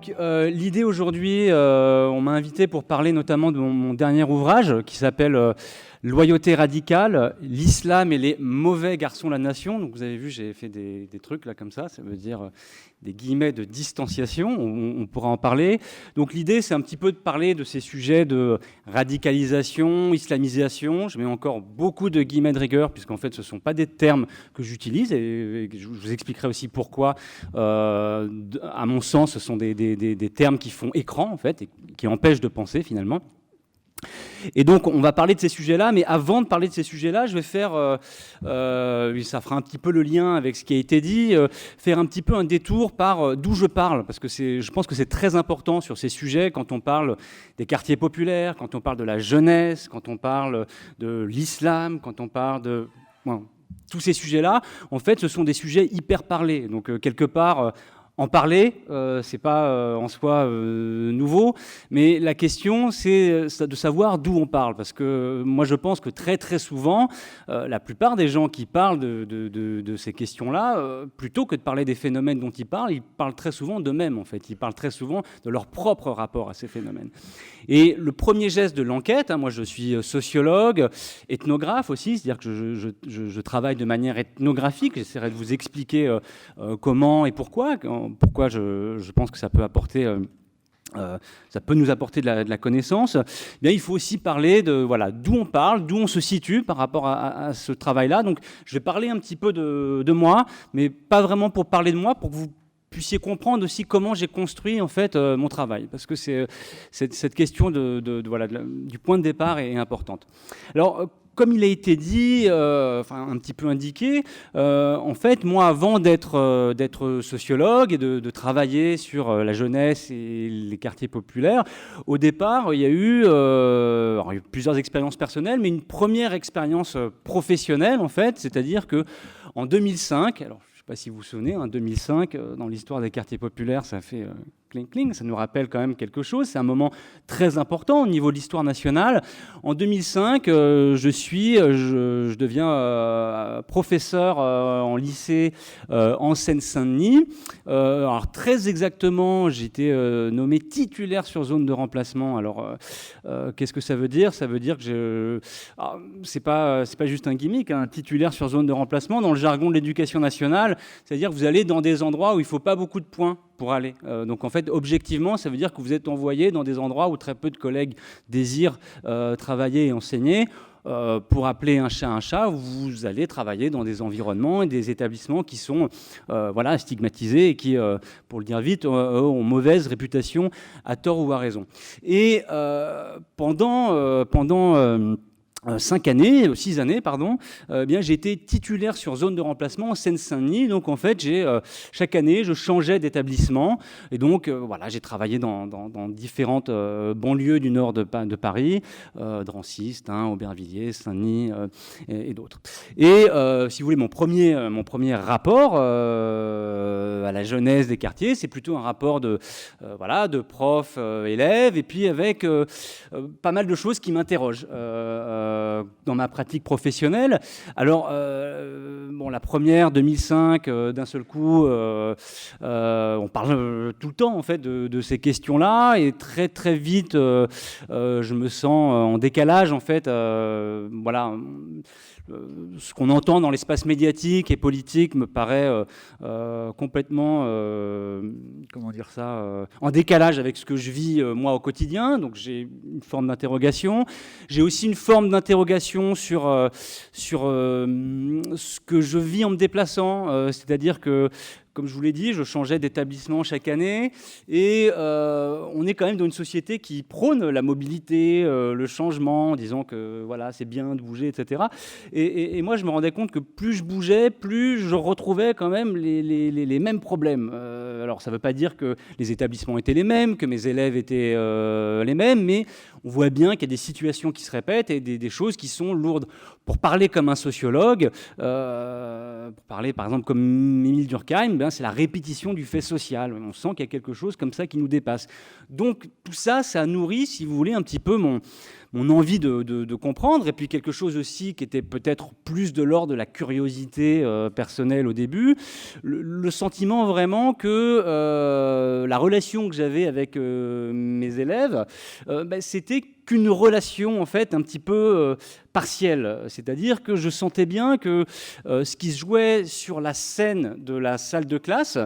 Donc, l'idée aujourd'hui, on m'a invité pour parler notamment de mon dernier ouvrage qui s'appelle Loyauté radicale, l'islam et les mauvais garçons de la nation. Donc, vous avez vu, j'ai fait des trucs là comme ça veut dire des guillemets de distanciation, on pourra en parler. Donc, l'idée, c'est un petit peu de parler de ces sujets de radicalisation, islamisation. Je mets encore beaucoup de guillemets de rigueur, puisqu'en fait, ce ne sont pas des termes que j'utilise, et je vous expliquerai aussi pourquoi, à mon sens, ce sont des termes qui font écran, en fait, et qui empêchent de penser, finalement. Et donc, on va parler de ces sujets-là, mais avant de parler de ces sujets-là, je vais faire, ça fera un petit peu le lien avec ce qui a été dit, faire un petit peu un détour par d'où je parle, parce que je pense que c'est très important sur ces sujets quand on parle des quartiers populaires, quand on parle de la jeunesse, quand on parle de l'islam, quand on parle de... Bon, tous ces sujets-là, en fait, ce sont des sujets hyper parlés. Donc, quelque part... En parler, c'est pas en soi nouveau, mais la question, c'est de savoir d'où on parle. Parce que moi, je pense que très, très souvent, la plupart des gens qui parlent de ces questions-là, plutôt que de parler des phénomènes dont ils parlent très souvent d'eux-mêmes, en fait. Ils parlent très souvent de leur propre rapport à ces phénomènes. Et le premier geste de l'enquête, moi, je suis sociologue, ethnographe aussi, c'est-à-dire que je travaille de manière ethnographique. J'essaierai de vous expliquer comment et pourquoi je pense que ça peut apporter, ça peut nous apporter de la connaissance. Bien, il faut aussi parler de d'où on parle, d'où on se situe par rapport à ce travail-là. Donc, je vais parler un petit peu de moi, mais pas vraiment pour parler de moi, pour que vous puissiez comprendre aussi comment j'ai construit en fait mon travail, parce que cette question du point de départ est importante. Alors, comme il a été dit, un petit peu indiqué, en fait, moi, avant d'être sociologue et de travailler sur la jeunesse et les quartiers populaires, au départ, il y a eu plusieurs expériences personnelles, mais une première expérience professionnelle, en fait, c'est-à-dire qu'en 2005, alors je ne sais pas si vous vous souvenez, en 2005, dans l'histoire des quartiers populaires, ça fait... cling, ça nous rappelle quand même quelque chose. C'est un moment très important au niveau de l'histoire nationale. En 2005, je deviens professeur en lycée en Seine-Saint-Denis. Alors très exactement, j'ai été nommé titulaire sur zone de remplacement. Alors qu'est-ce que ça veut dire ? Ça veut dire que c'est pas juste un gimmick, hein, titulaire sur zone de remplacement. Dans le jargon de l'éducation nationale, c'est-à-dire que vous allez dans des endroits où il ne faut pas beaucoup de points pour aller. Donc en fait, objectivement, ça veut dire que vous êtes envoyé dans des endroits où très peu de collègues désirent travailler et enseigner. Pour appeler un chat, vous allez travailler dans des environnements et des établissements qui sont stigmatisés et qui, pour le dire vite, ont mauvaise réputation à tort ou à raison. Et pendant 6 années, j'ai été titulaire sur zone de remplacement en Seine-Saint-Denis. Donc, en fait, chaque année, je changeais d'établissement. Et donc, j'ai travaillé dans différentes banlieues du nord de Paris, Drancy, Stein, Aubervilliers, Saint-Denis et d'autres. Et, si vous voulez, mon premier rapport à la jeunesse des quartiers, c'est plutôt un rapport de prof-élève, et puis avec pas mal de choses qui m'interrogent. Dans ma pratique professionnelle. Alors, la première, 2005, d'un seul coup, on parle tout le temps, en fait, de ces questions-là, et très, très vite, je me sens en décalage, en fait, ce qu'on entend dans l'espace médiatique et politique me paraît complètement, en décalage avec ce que je vis moi au quotidien. Donc j'ai une forme d'interrogation. J'ai aussi une forme d'interrogation sur ce que je vis en me déplaçant. C'est-à-dire que, comme je vous l'ai dit, je changeais d'établissement chaque année, et on est quand même dans une société qui prône la mobilité, le changement, en disant que c'est bien de bouger, etc. Et moi, je me rendais compte que plus je bougeais, plus je retrouvais quand même les mêmes problèmes. Alors, ça ne veut pas dire que les établissements étaient les mêmes, que mes élèves étaient les mêmes, mais on voit bien qu'il y a des situations qui se répètent et des choses qui sont lourdes. Pour parler comme un sociologue, pour parler par exemple comme Émile Durkheim, c'est la répétition du fait social. On sent qu'il y a quelque chose comme ça qui nous dépasse. Donc tout ça, ça nourrit, si vous voulez, un petit peu mon envie de comprendre, et puis quelque chose aussi qui était peut-être plus de l'ordre de la curiosité personnelle au début, le sentiment vraiment que la relation que j'avais avec mes élèves, c'était qu'une relation en fait un petit peu partielle, c'est-à-dire que je sentais bien que ce qui se jouait sur la scène de la salle de classe,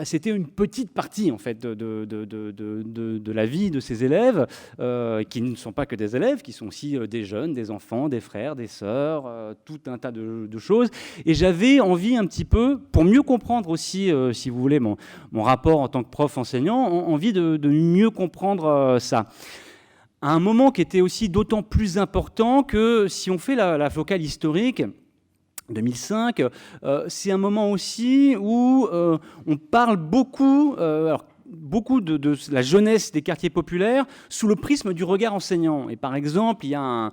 c'était une petite partie en fait de la vie de ces élèves, qui ne sont pas que des élèves, qui sont aussi des jeunes, des enfants, des frères, des sœurs, tout un tas de choses. Et j'avais envie un petit peu, pour mieux comprendre aussi, si vous voulez, mon rapport en tant que prof enseignant, envie de mieux comprendre ça. À un moment qui était aussi d'autant plus important que si on fait la focale historique, 2005, c'est un moment aussi où on parle beaucoup, beaucoup de la jeunesse des quartiers populaires sous le prisme du regard enseignant. Et par exemple, il y a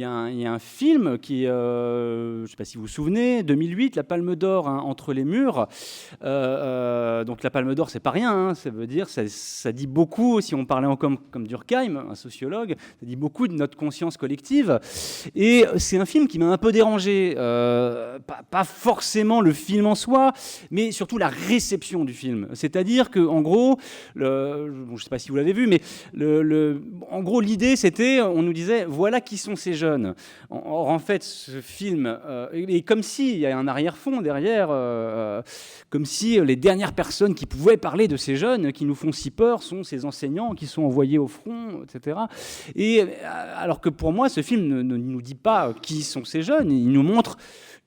un film qui, je ne sais pas si vous vous souvenez, 2008, la Palme d'Or, hein, Entre les murs. Donc la Palme d'Or, c'est pas rien, hein, ça veut dire, ça dit beaucoup, si on parlait encore comme Durkheim, un sociologue, ça dit beaucoup de notre conscience collective. Et c'est un film qui m'a un peu dérangé, pas forcément le film en soi, mais surtout la réception du film. C'est-à-dire qu'en gros, je ne sais pas si vous l'avez vu, mais en gros, l'idée, c'était, on nous disait, voilà qui sont ces jeunes. Or, en fait, ce film est comme s'il y a un arrière-fond derrière, comme si les dernières personnes qui pouvaient parler de ces jeunes qui nous font si peur sont ces enseignants qui sont envoyés au front, etc. Et alors que pour moi, ce film ne nous dit pas qui sont ces jeunes, il nous montre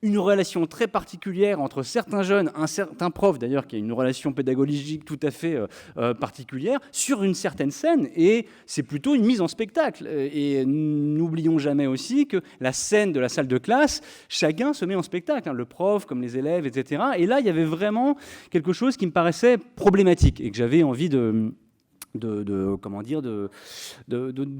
une relation très particulière entre certains jeunes, un certain prof d'ailleurs qui a une relation pédagogique tout à fait particulière, sur une certaine scène, et c'est plutôt une mise en spectacle. Et n'oublions jamais aussi que la scène de la salle de classe, chacun se met en spectacle, hein, le prof comme les élèves, etc. Et là, il y avait vraiment quelque chose qui me paraissait problématique et que j'avais envie de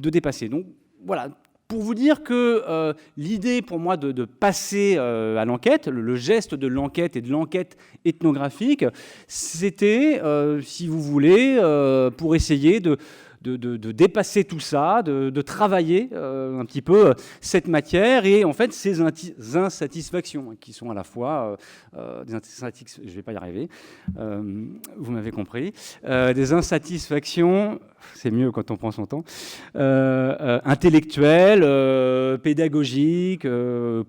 dépasser. Donc voilà. Pour vous dire que l'idée pour moi de passer à l'enquête, le geste de l'enquête et de l'enquête ethnographique, c'était, si vous voulez, pour essayer de dépasser tout ça, de travailler un petit peu cette matière et en fait ces insatisfactions qui sont à la fois des insatisfactions, je ne vais pas y arriver, vous m'avez compris, des insatisfactions, c'est mieux quand on prend son temps, intellectuelles, pédagogiques,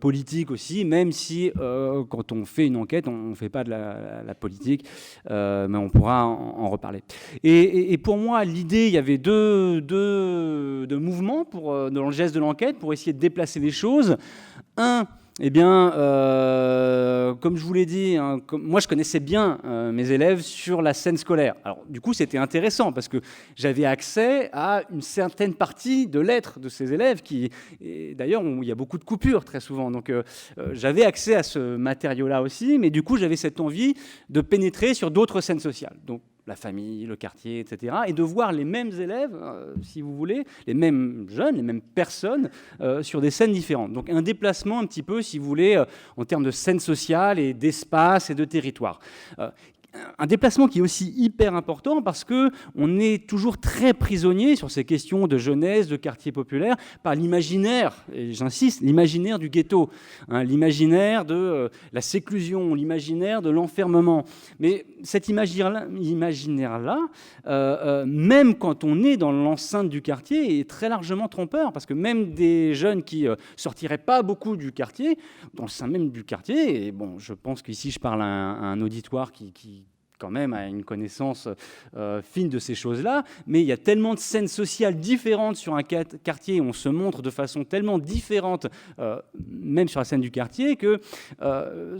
politiques aussi, même si quand on fait une enquête, on ne fait pas de la politique, mais on pourra en reparler. Et pour moi, l'idée, il y avait deux mouvements dans le geste de l'enquête pour essayer de déplacer les choses. Un, eh bien, comme je vous l'ai dit, hein, moi je connaissais bien mes élèves sur la scène scolaire. Alors du coup c'était intéressant parce que j'avais accès à une certaine partie de l'être de ces élèves et d'ailleurs il y a beaucoup de coupures très souvent. Donc j'avais accès à ce matériau-là aussi, mais du coup j'avais cette envie de pénétrer sur d'autres scènes sociales. Donc la famille, le quartier, etc. Et de voir les mêmes élèves, si vous voulez, les mêmes jeunes, les mêmes personnes sur des scènes différentes. Donc un déplacement un petit peu, si vous voulez, en termes de scène sociale et d'espace et de territoire. Un déplacement qui est aussi hyper important parce qu'on est toujours très prisonnier sur ces questions de jeunesse, de quartier populaire, par l'imaginaire, et j'insiste, l'imaginaire du ghetto, hein, l'imaginaire de la séclusion, l'imaginaire de l'enfermement. Mais cet imaginaire-là, même quand on est dans l'enceinte du quartier, est très largement trompeur, parce que même des jeunes qui sortiraient pas beaucoup du quartier, dans le sein même du quartier, et bon, je pense qu'ici je parle à un auditoire qui quand même a une connaissance fine de ces choses-là, mais il y a tellement de scènes sociales différentes sur un quartier, on se montre de façon tellement différente, même sur la scène du quartier, que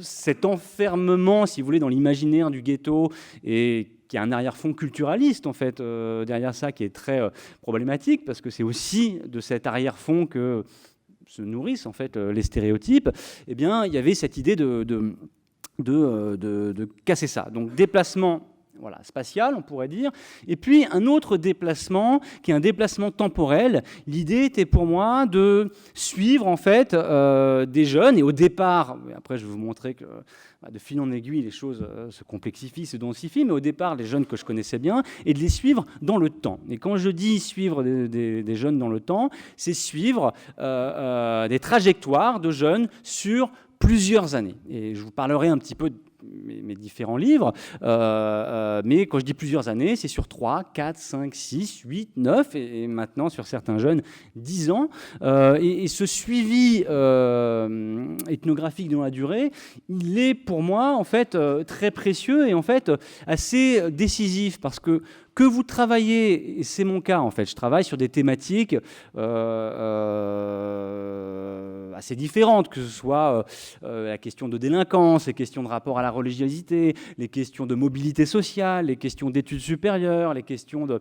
cet enfermement, si vous voulez, dans l'imaginaire du ghetto, et qui a un arrière-fond culturaliste, en fait, derrière ça, qui est très problématique, parce que c'est aussi de cet arrière-fond que se nourrissent, en fait, les stéréotypes, eh bien, il y avait cette idée de casser ça. Donc déplacement voilà, spatial, on pourrait dire. Et puis un autre déplacement, qui est un déplacement temporel. L'idée était pour moi de suivre en fait des jeunes. Et au départ, après je vais vous montrer que de fil en aiguille, les choses se complexifient, se densifient. Mais au départ, les jeunes que je connaissais bien, et de les suivre dans le temps. Et quand je dis suivre des jeunes dans le temps, c'est suivre des trajectoires de jeunes sur plusieurs années. Et je vous parlerai un petit peu de mes différents livres, mais quand je dis plusieurs années, c'est sur 3, 4, 5, 6, 8, 9, et maintenant sur certains jeunes, 10 ans. Et ce suivi ethnographique dans la durée, il est pour moi en fait très précieux et en fait assez décisif, parce que vous travaillez, et c'est mon cas en fait, je travaille sur des thématiques assez différentes, que ce soit la question de délinquance, les questions de rapport à la religiosité, les questions de mobilité sociale, les questions d'études supérieures, les questions de...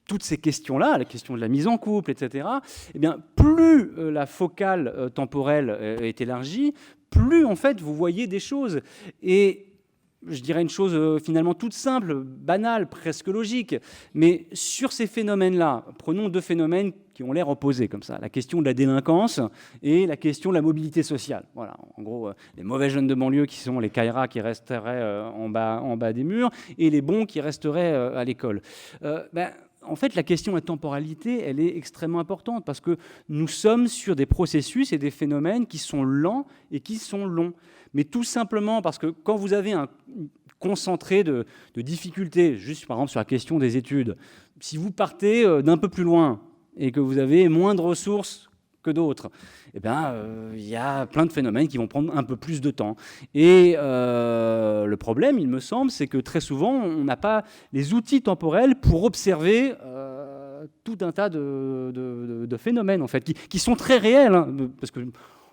Toutes ces questions-là, la question de la mise en couple, etc., eh bien, plus la focale temporelle est élargie, plus en fait vous voyez des choses. Et je dirais une chose finalement toute simple, banale, presque logique, mais sur ces phénomènes-là, prenons deux phénomènes qui ont l'air opposés comme ça, la question de la délinquance et la question de la mobilité sociale. Voilà, en gros, les mauvais jeunes de banlieue qui sont les caïras qui resteraient en bas des murs et les bons qui resteraient à l'école. En fait, la question de la temporalité, elle est extrêmement importante parce que nous sommes sur des processus et des phénomènes qui sont lents et qui sont longs. Mais tout simplement parce que quand vous avez un concentré de difficultés, juste par exemple sur la question des études, si vous partez d'un peu plus loin et que vous avez moins de ressources que d'autres, eh bien, y a plein de phénomènes qui vont prendre un peu plus de temps. Et le problème, il me semble, c'est que très souvent, on n'a pas les outils temporels pour observer tout un tas de phénomènes, en fait, qui sont très réels, hein, parce que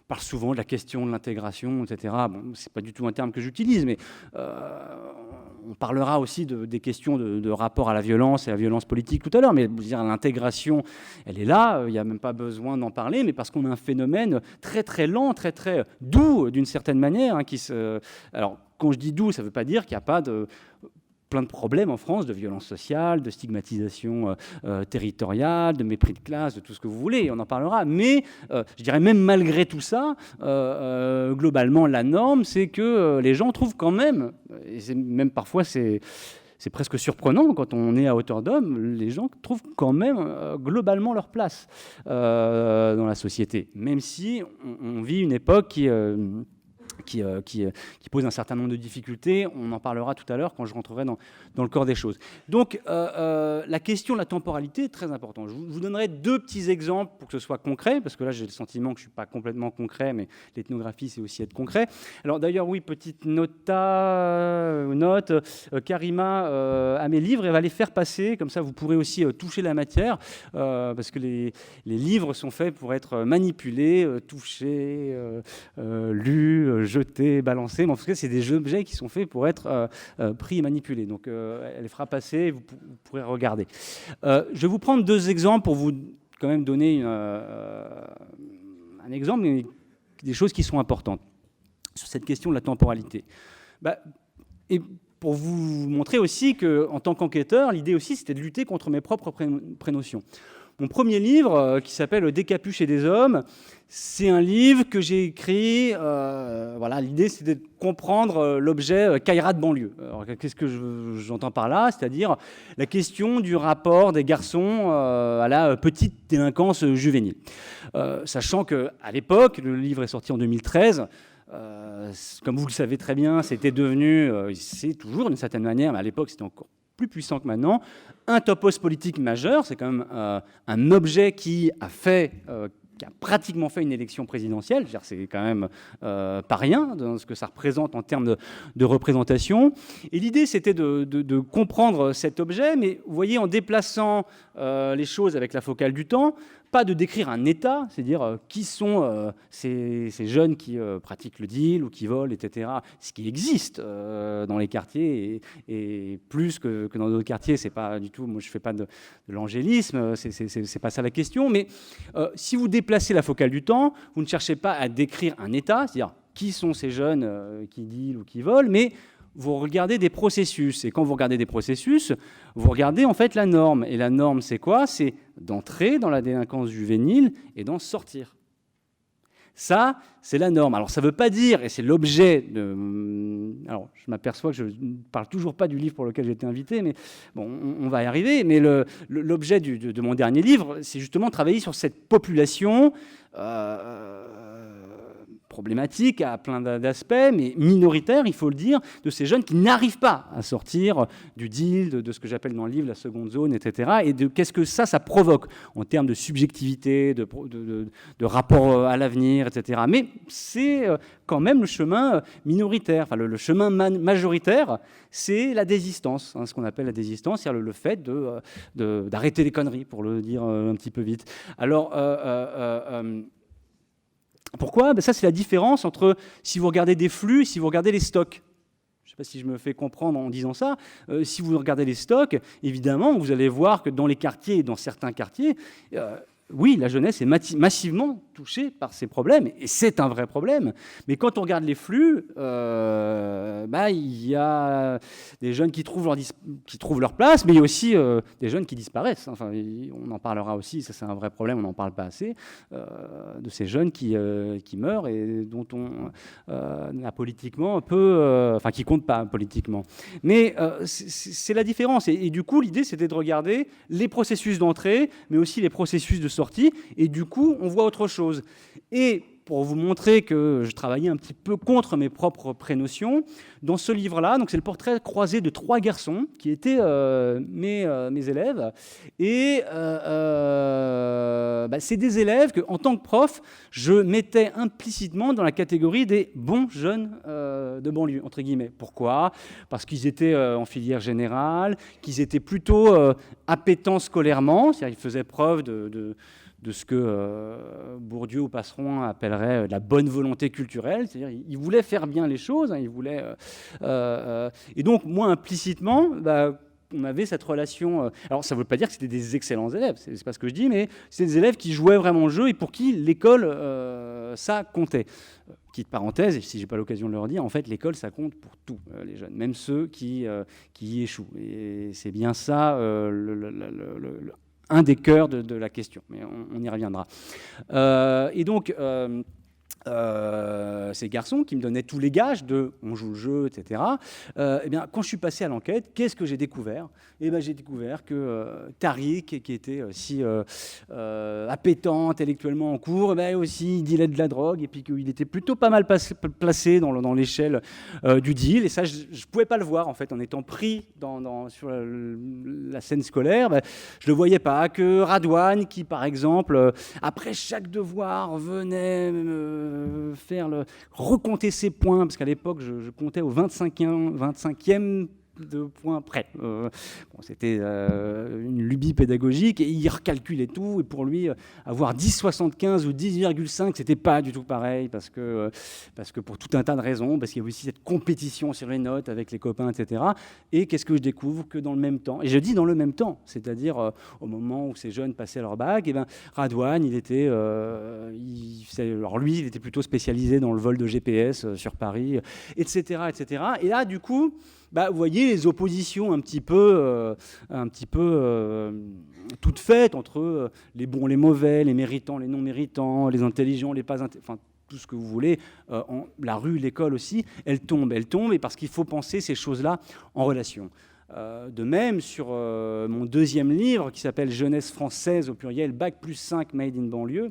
on parle souvent de la question de l'intégration, etc. Bon, c'est pas du tout un terme que j'utilise, mais on parlera aussi des questions de rapport à la violence et à la violence politique tout à l'heure. Mais dire, l'intégration, elle est là, il n'y a même pas besoin d'en parler, mais parce qu'on a un phénomène très très lent, très très doux d'une certaine manière. Alors, quand je dis doux, ça ne veut pas dire qu'il n'y a pas plein de problèmes en France, de violence sociale, de stigmatisation territoriale, de mépris de classe, de tout ce que vous voulez, on en parlera. Mais je dirais même malgré tout ça, globalement, la norme, c'est que les gens trouvent quand même, et même parfois c'est presque surprenant quand on est à hauteur d'homme, les gens trouvent quand même globalement leur place dans la société, même si on vit une époque qui pose un certain nombre de difficultés. On en parlera tout à l'heure quand je rentrerai dans le corps des choses. Donc, la question de la temporalité est très importante. Je vous donnerai deux petits exemples pour que ce soit concret, parce que là, j'ai le sentiment que je ne suis pas complètement concret, mais l'ethnographie, c'est aussi être concret. Alors, d'ailleurs, oui, petite note, Karima a mes livres, elle va les faire passer, comme ça, vous pourrez aussi toucher la matière, parce que les livres sont faits pour être manipulés, touchés, lus, jetés, balancés, mais en tout cas, c'est des objets qui sont faits pour être pris et manipulés. Donc, elle les fera passer, et vous pourrez regarder. Je vais vous prendre deux exemples pour vous quand même donner un exemple, mais des choses qui sont importantes sur cette question de la temporalité. Et pour vous montrer aussi qu'en tant qu'enquêteur, l'idée aussi, c'était de lutter contre mes propres prénotions. Mon premier livre, qui s'appelle « Des capuches et des hommes », c'est un livre que j'ai écrit, voilà, l'idée c'était de comprendre l'objet caïra de banlieue. Alors, qu'est-ce que j'entends par là? C'est-à-dire la question du rapport des garçons à la petite délinquance juvénile. Sachant qu'à l'époque, le livre est sorti en 2013, comme vous le savez très bien, c'était devenu, c'est toujours d'une certaine manière, mais à l'époque c'était encore plus puissant que maintenant, un topos politique majeur. C'est quand même un objet qui a pratiquement fait une élection présidentielle. C'est quand même pas rien dans ce que ça représente en termes de représentation. Et l'idée, c'était de comprendre cet objet, mais vous voyez, en déplaçant les choses avec la focale du temps, pas de décrire un état, c'est-à-dire qui sont ces jeunes qui pratiquent le deal ou qui volent, etc. Ce qui existe dans les quartiers et plus que dans d'autres quartiers, c'est pas du tout. Moi, je fais pas de l'angélisme, c'est pas ça la question. Mais si vous déplacez la focale du temps, vous ne cherchez pas à décrire un état, c'est-à-dire qui sont ces jeunes qui dealent ou qui volent, mais vous regardez des processus. Et quand vous regardez des processus, vous regardez en fait la norme. Et la norme, c'est quoi? C'est d'entrer dans la délinquance juvénile et d'en sortir. Ça, c'est la norme. Alors, ça ne veut pas dire, et c'est l'objet de... Alors, je m'aperçois que je ne parle toujours pas du livre pour lequel j'ai été invité, mais bon, on va y arriver. Mais l'objet de mon dernier livre, c'est justement travailler sur cette population problématique à plein d'aspects, mais minoritaire, il faut le dire, de ces jeunes qui n'arrivent pas à sortir du deal, de ce que j'appelle dans le livre la seconde zone, etc. Et de qu'est-ce que ça provoque en termes de subjectivité, de rapport à l'avenir, etc. Mais c'est quand même le chemin minoritaire. Enfin, le chemin majoritaire, c'est la désistance, hein, ce qu'on appelle la désistance, c'est-à-dire le fait d'arrêter les conneries, pour le dire un petit peu vite. Alors, pourquoi? Ça, c'est la différence entre si vous regardez des flux et si vous regardez les stocks. Je ne sais pas si je me fais comprendre en disant ça. Si vous regardez les stocks, évidemment, vous allez voir que dans les quartiers, dans certains quartiers, oui, la jeunesse est massivement touchée par ces problèmes, et c'est un vrai problème. Mais quand on regarde les flux, il y a des jeunes qui trouvent leur place, mais il y a aussi des jeunes qui disparaissent. Enfin, on en parlera aussi, ça c'est un vrai problème, on n'en parle pas assez, de ces jeunes qui meurent et dont on a politiquement un peu... qui comptent pas politiquement. Mais c'est la différence. Et du coup, l'idée, c'était de regarder les processus d'entrée, mais aussi les processus de sortie, et du coup, on voit autre chose. Et pour vous montrer que je travaillais un petit peu contre mes propres prénotions, dans ce livre-là, donc c'est le portrait croisé de 3 garçons qui étaient mes élèves. Et c'est des élèves que, en tant que prof, je mettais implicitement dans la catégorie des bons jeunes de banlieue, entre guillemets. Pourquoi? Parce qu'ils étaient en filière générale, qu'ils étaient plutôt appétents scolairement, c'est-à-dire qu'ils faisaient preuve de ce que Bourdieu ou Passeron appellerait la bonne volonté culturelle, c'est-à-dire ils voulaient faire bien les choses, hein, ils voulaient... et donc, moi, implicitement, on avait cette relation... alors, ça ne veut pas dire que c'était des excellents élèves, c'est pas ce que je dis, mais c'est des élèves qui jouaient vraiment le jeu et pour qui l'école, ça comptait. Petite parenthèse, et si je n'ai pas l'occasion de le redire, en fait, l'école, ça compte pour tous les jeunes, même ceux qui y échouent. Et c'est bien ça un des cœurs de la question, mais on y reviendra. Et donc, ces garçons qui me donnaient tous les gages de on joue le jeu, etc. Quand je suis passé à l'enquête, qu'est-ce que j'ai découvert? J'ai découvert que Tariq, qui était si appétant intellectuellement en cours, aussi il dealait de la drogue, et puis qu'il était plutôt pas mal placé dans l'échelle du deal. Et ça, je ne pouvais pas le voir, en fait, en étant pris sur la scène scolaire. Je ne le voyais pas. Que Radouane, qui, par exemple, après chaque devoir, venait recompter ses points, parce qu'à l'époque, je comptais au 25e de points près. C'était une lubie pédagogique, et il recalculait tout, et pour lui, avoir 10,75 ou 10,5, c'était pas du tout pareil, parce que pour tout un tas de raisons, parce qu'il y a aussi cette compétition sur les notes avec les copains, etc. Et qu'est-ce que je découvre? Que dans le même temps, et je dis dans le même temps, c'est-à-dire au moment où ces jeunes passaient leur bac, Radouane, il était plutôt spécialisé dans le vol de GPS sur Paris, etc., etc. Et là, du coup, vous voyez les oppositions un petit peu toutes faites entre les bons, les mauvais, les méritants, les non méritants, les intelligents, les pas intelligents, tout ce que vous voulez. La rue, l'école aussi, elle tombe, et parce qu'il faut penser ces choses-là en relation. De même, sur mon deuxième livre qui s'appelle Jeunesse française au pluriel, Bac plus 5 Made in banlieue.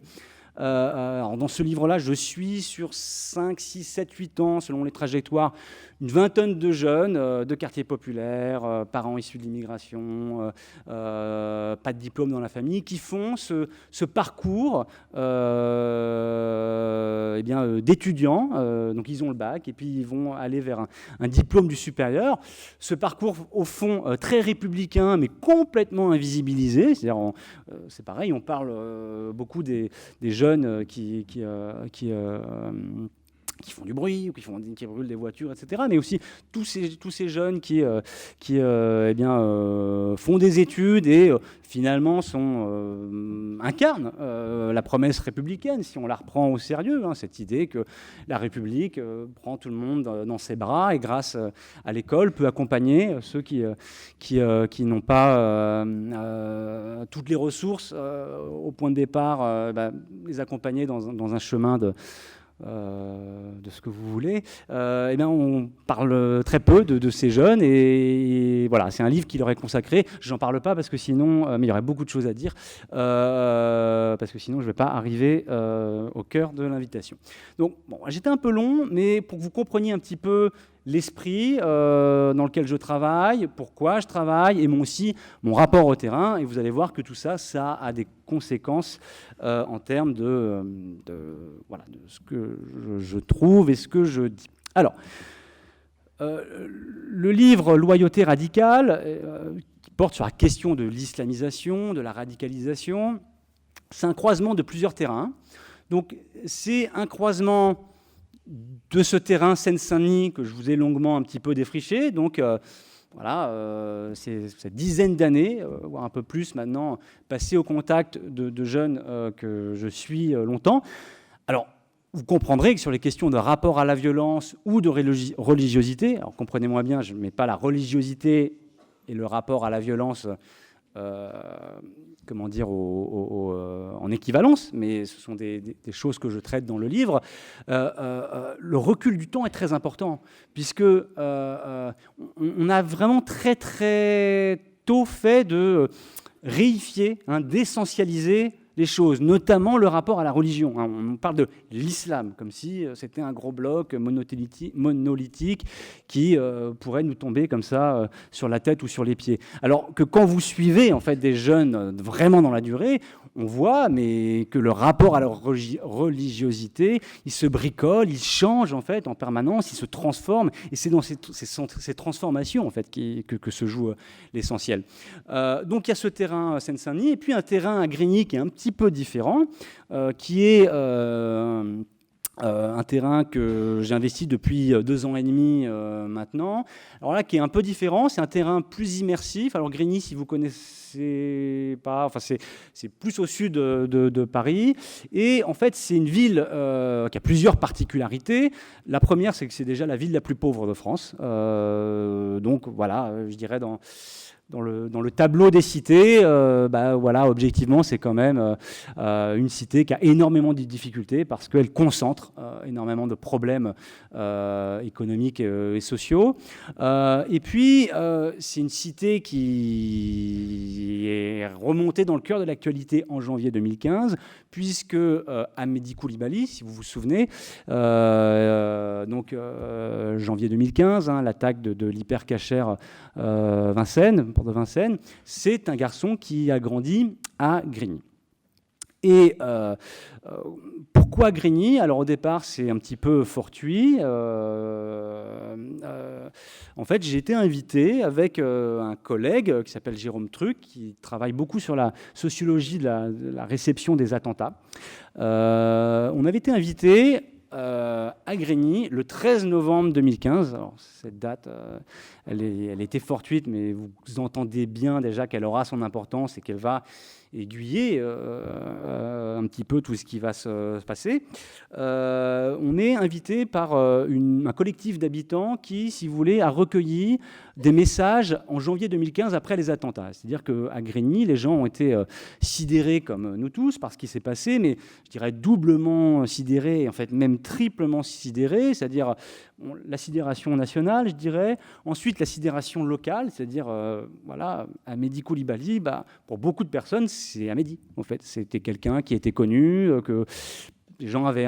Alors dans ce livre-là, je suis sur 5, 6, 7, 8 ans, selon les trajectoires, une vingtaine de jeunes de quartiers populaires, parents issus de l'immigration, pas de diplôme dans la famille, qui font ce parcours d'étudiants. Donc ils ont le bac et puis ils vont aller vers un diplôme du supérieur. Ce parcours, au fond, très républicain, mais complètement invisibilisé. C'est-à-dire, c'est pareil, on parle beaucoup des jeunes qui qui font du bruit ou qui brûlent des voitures, etc. Mais aussi tous ces jeunes qui font des études et finalement incarnent la promesse républicaine, si on la reprend au sérieux, hein, cette idée que la République prend tout le monde dans ses bras et grâce à l'école peut accompagner ceux qui n'ont pas toutes les ressources au point de départ, les accompagner dans un chemin de ce que vous voulez, on parle très peu de ces jeunes et voilà, c'est un livre qui leur est consacré. J'en parle pas parce que sinon, mais il y aurait beaucoup de choses à dire, parce que sinon je ne vais pas arriver au cœur de l'invitation. Donc, bon, j'étais un peu long, mais pour que vous compreniez un petit peu l'esprit dans lequel je travaille, pourquoi je travaille, et aussi mon rapport au terrain. Et vous allez voir que tout ça, ça a des conséquences en termes de ce que je trouve et ce que je dis. Alors, le livre Loyauté radicale, qui porte sur la question de l'islamisation, de la radicalisation, c'est un croisement de plusieurs terrains. Donc, c'est un croisement de ce terrain Seine-Saint-Denis que je vous ai longuement un petit peu défriché. Donc, c'est cette dizaine d'années, voire un peu plus maintenant, passées au contact de jeunes que je suis longtemps. Alors, vous comprendrez que sur les questions de rapport à la violence ou de religiosité, alors comprenez-moi bien, je ne mets pas la religiosité et le rapport à la violence en équivalence, mais ce sont des choses que je traite dans le livre. Le recul du temps est très important, puisque on a vraiment très très tôt fait de réifier, d'essentialiser les choses, notamment le rapport à la religion. On parle de l'islam, comme si c'était un gros bloc monolithique qui pourrait nous tomber comme ça sur la tête ou sur les pieds. Alors que quand vous suivez en fait des jeunes vraiment dans la durée, on voit que le rapport à leur religiosité, il se bricole, il change en fait en permanence, il se transforme, et c'est dans ces transformations en fait que se joue l'essentiel. Donc il y a ce terrain Seine-Saint-Denis, et puis un terrain à Grigny qui est un petit peu différent, qui est un terrain que j'ai investi depuis 2 ans et demi maintenant. Alors là, qui est un peu différent, c'est un terrain plus immersif. Alors Grigny, si vous connaissez pas, enfin c'est plus au sud de Paris. Et en fait, c'est une ville qui a plusieurs particularités. La première, c'est que c'est déjà la ville la plus pauvre de France. Donc voilà, je dirais dans le tableau des cités, objectivement, c'est quand même une cité qui a énormément de difficultés parce qu'elle concentre énormément de problèmes économiques et sociaux. Et puis, c'est une cité qui est remontée dans le cœur de l'actualité en janvier 2015, puisque Amédi Coulibaly, si vous vous souvenez, janvier 2015, l'attaque de l'hypercachère Vincennes, de Vincennes, c'est un garçon qui a grandi à Grigny. Et pourquoi Grigny ? Alors au départ, c'est un petit peu fortuit. En fait, j'ai été invité avec un collègue qui s'appelle Jérôme Truc, qui travaille beaucoup sur la sociologie de la réception des attentats. On avait été invité à Grigny le 13 novembre 2015. Alors, cette date, elle était fortuite, mais vous entendez bien déjà qu'elle aura son importance et qu'elle va aiguiller un petit peu tout ce qui va se passer. On est invité par un collectif d'habitants qui, si vous voulez, a recueilli des messages en janvier 2015 après les attentats. C'est-à-dire qu'à Grigny, les gens ont été sidérés comme nous tous par ce qui s'est passé, mais je dirais doublement sidérés, en fait même triplement sidérés, c'est-à-dire la sidération nationale, je dirais. Ensuite, la sidération locale, c'est-à-dire, Amédi Coulibaly, pour beaucoup de personnes, c'est Amédi, en fait. C'était quelqu'un qui était connu, que les gens avaient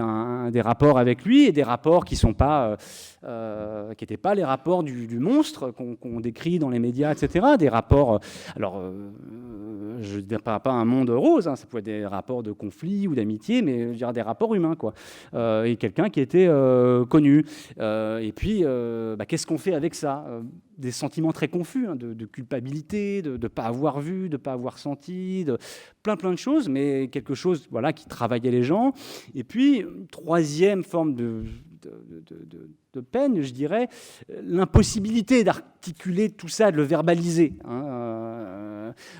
des rapports avec lui, et des rapports qui n'étaient pas les rapports du monstre qu'on décrit dans les médias, etc. Des rapports, je ne dis pas un monde rose, ça pouvait être des rapports de conflit ou d'amitié, mais je dirais des rapports humains, quoi. Et quelqu'un qui était connu. Et puis, qu'est-ce qu'on fait avec ça ? Des sentiments très confus, de culpabilité, de ne pas avoir vu, de ne pas avoir senti, de plein de choses, mais quelque chose qui travaillait les gens. Et puis, troisième forme de peine, je dirais, l'impossibilité d'articuler tout ça, de le verbaliser.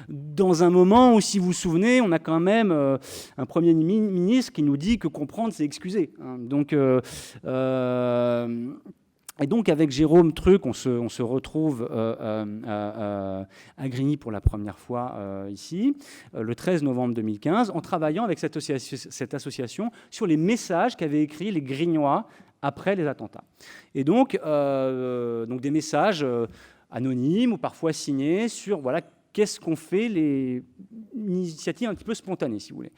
Dans un moment où, si vous vous souvenez, on a quand même un Premier ministre qui nous dit que comprendre, c'est excuser. Et donc, avec Jérôme Truc, on se retrouve à Grigny pour la première fois ici, le 13 novembre 2015, en travaillant avec cette association sur les messages qu'avaient écrits les Grignois après les attentats. Et donc des messages anonymes ou parfois signés sur qu'est-ce qu'on fait, les initiatives un petit peu spontanées, si vous voulez.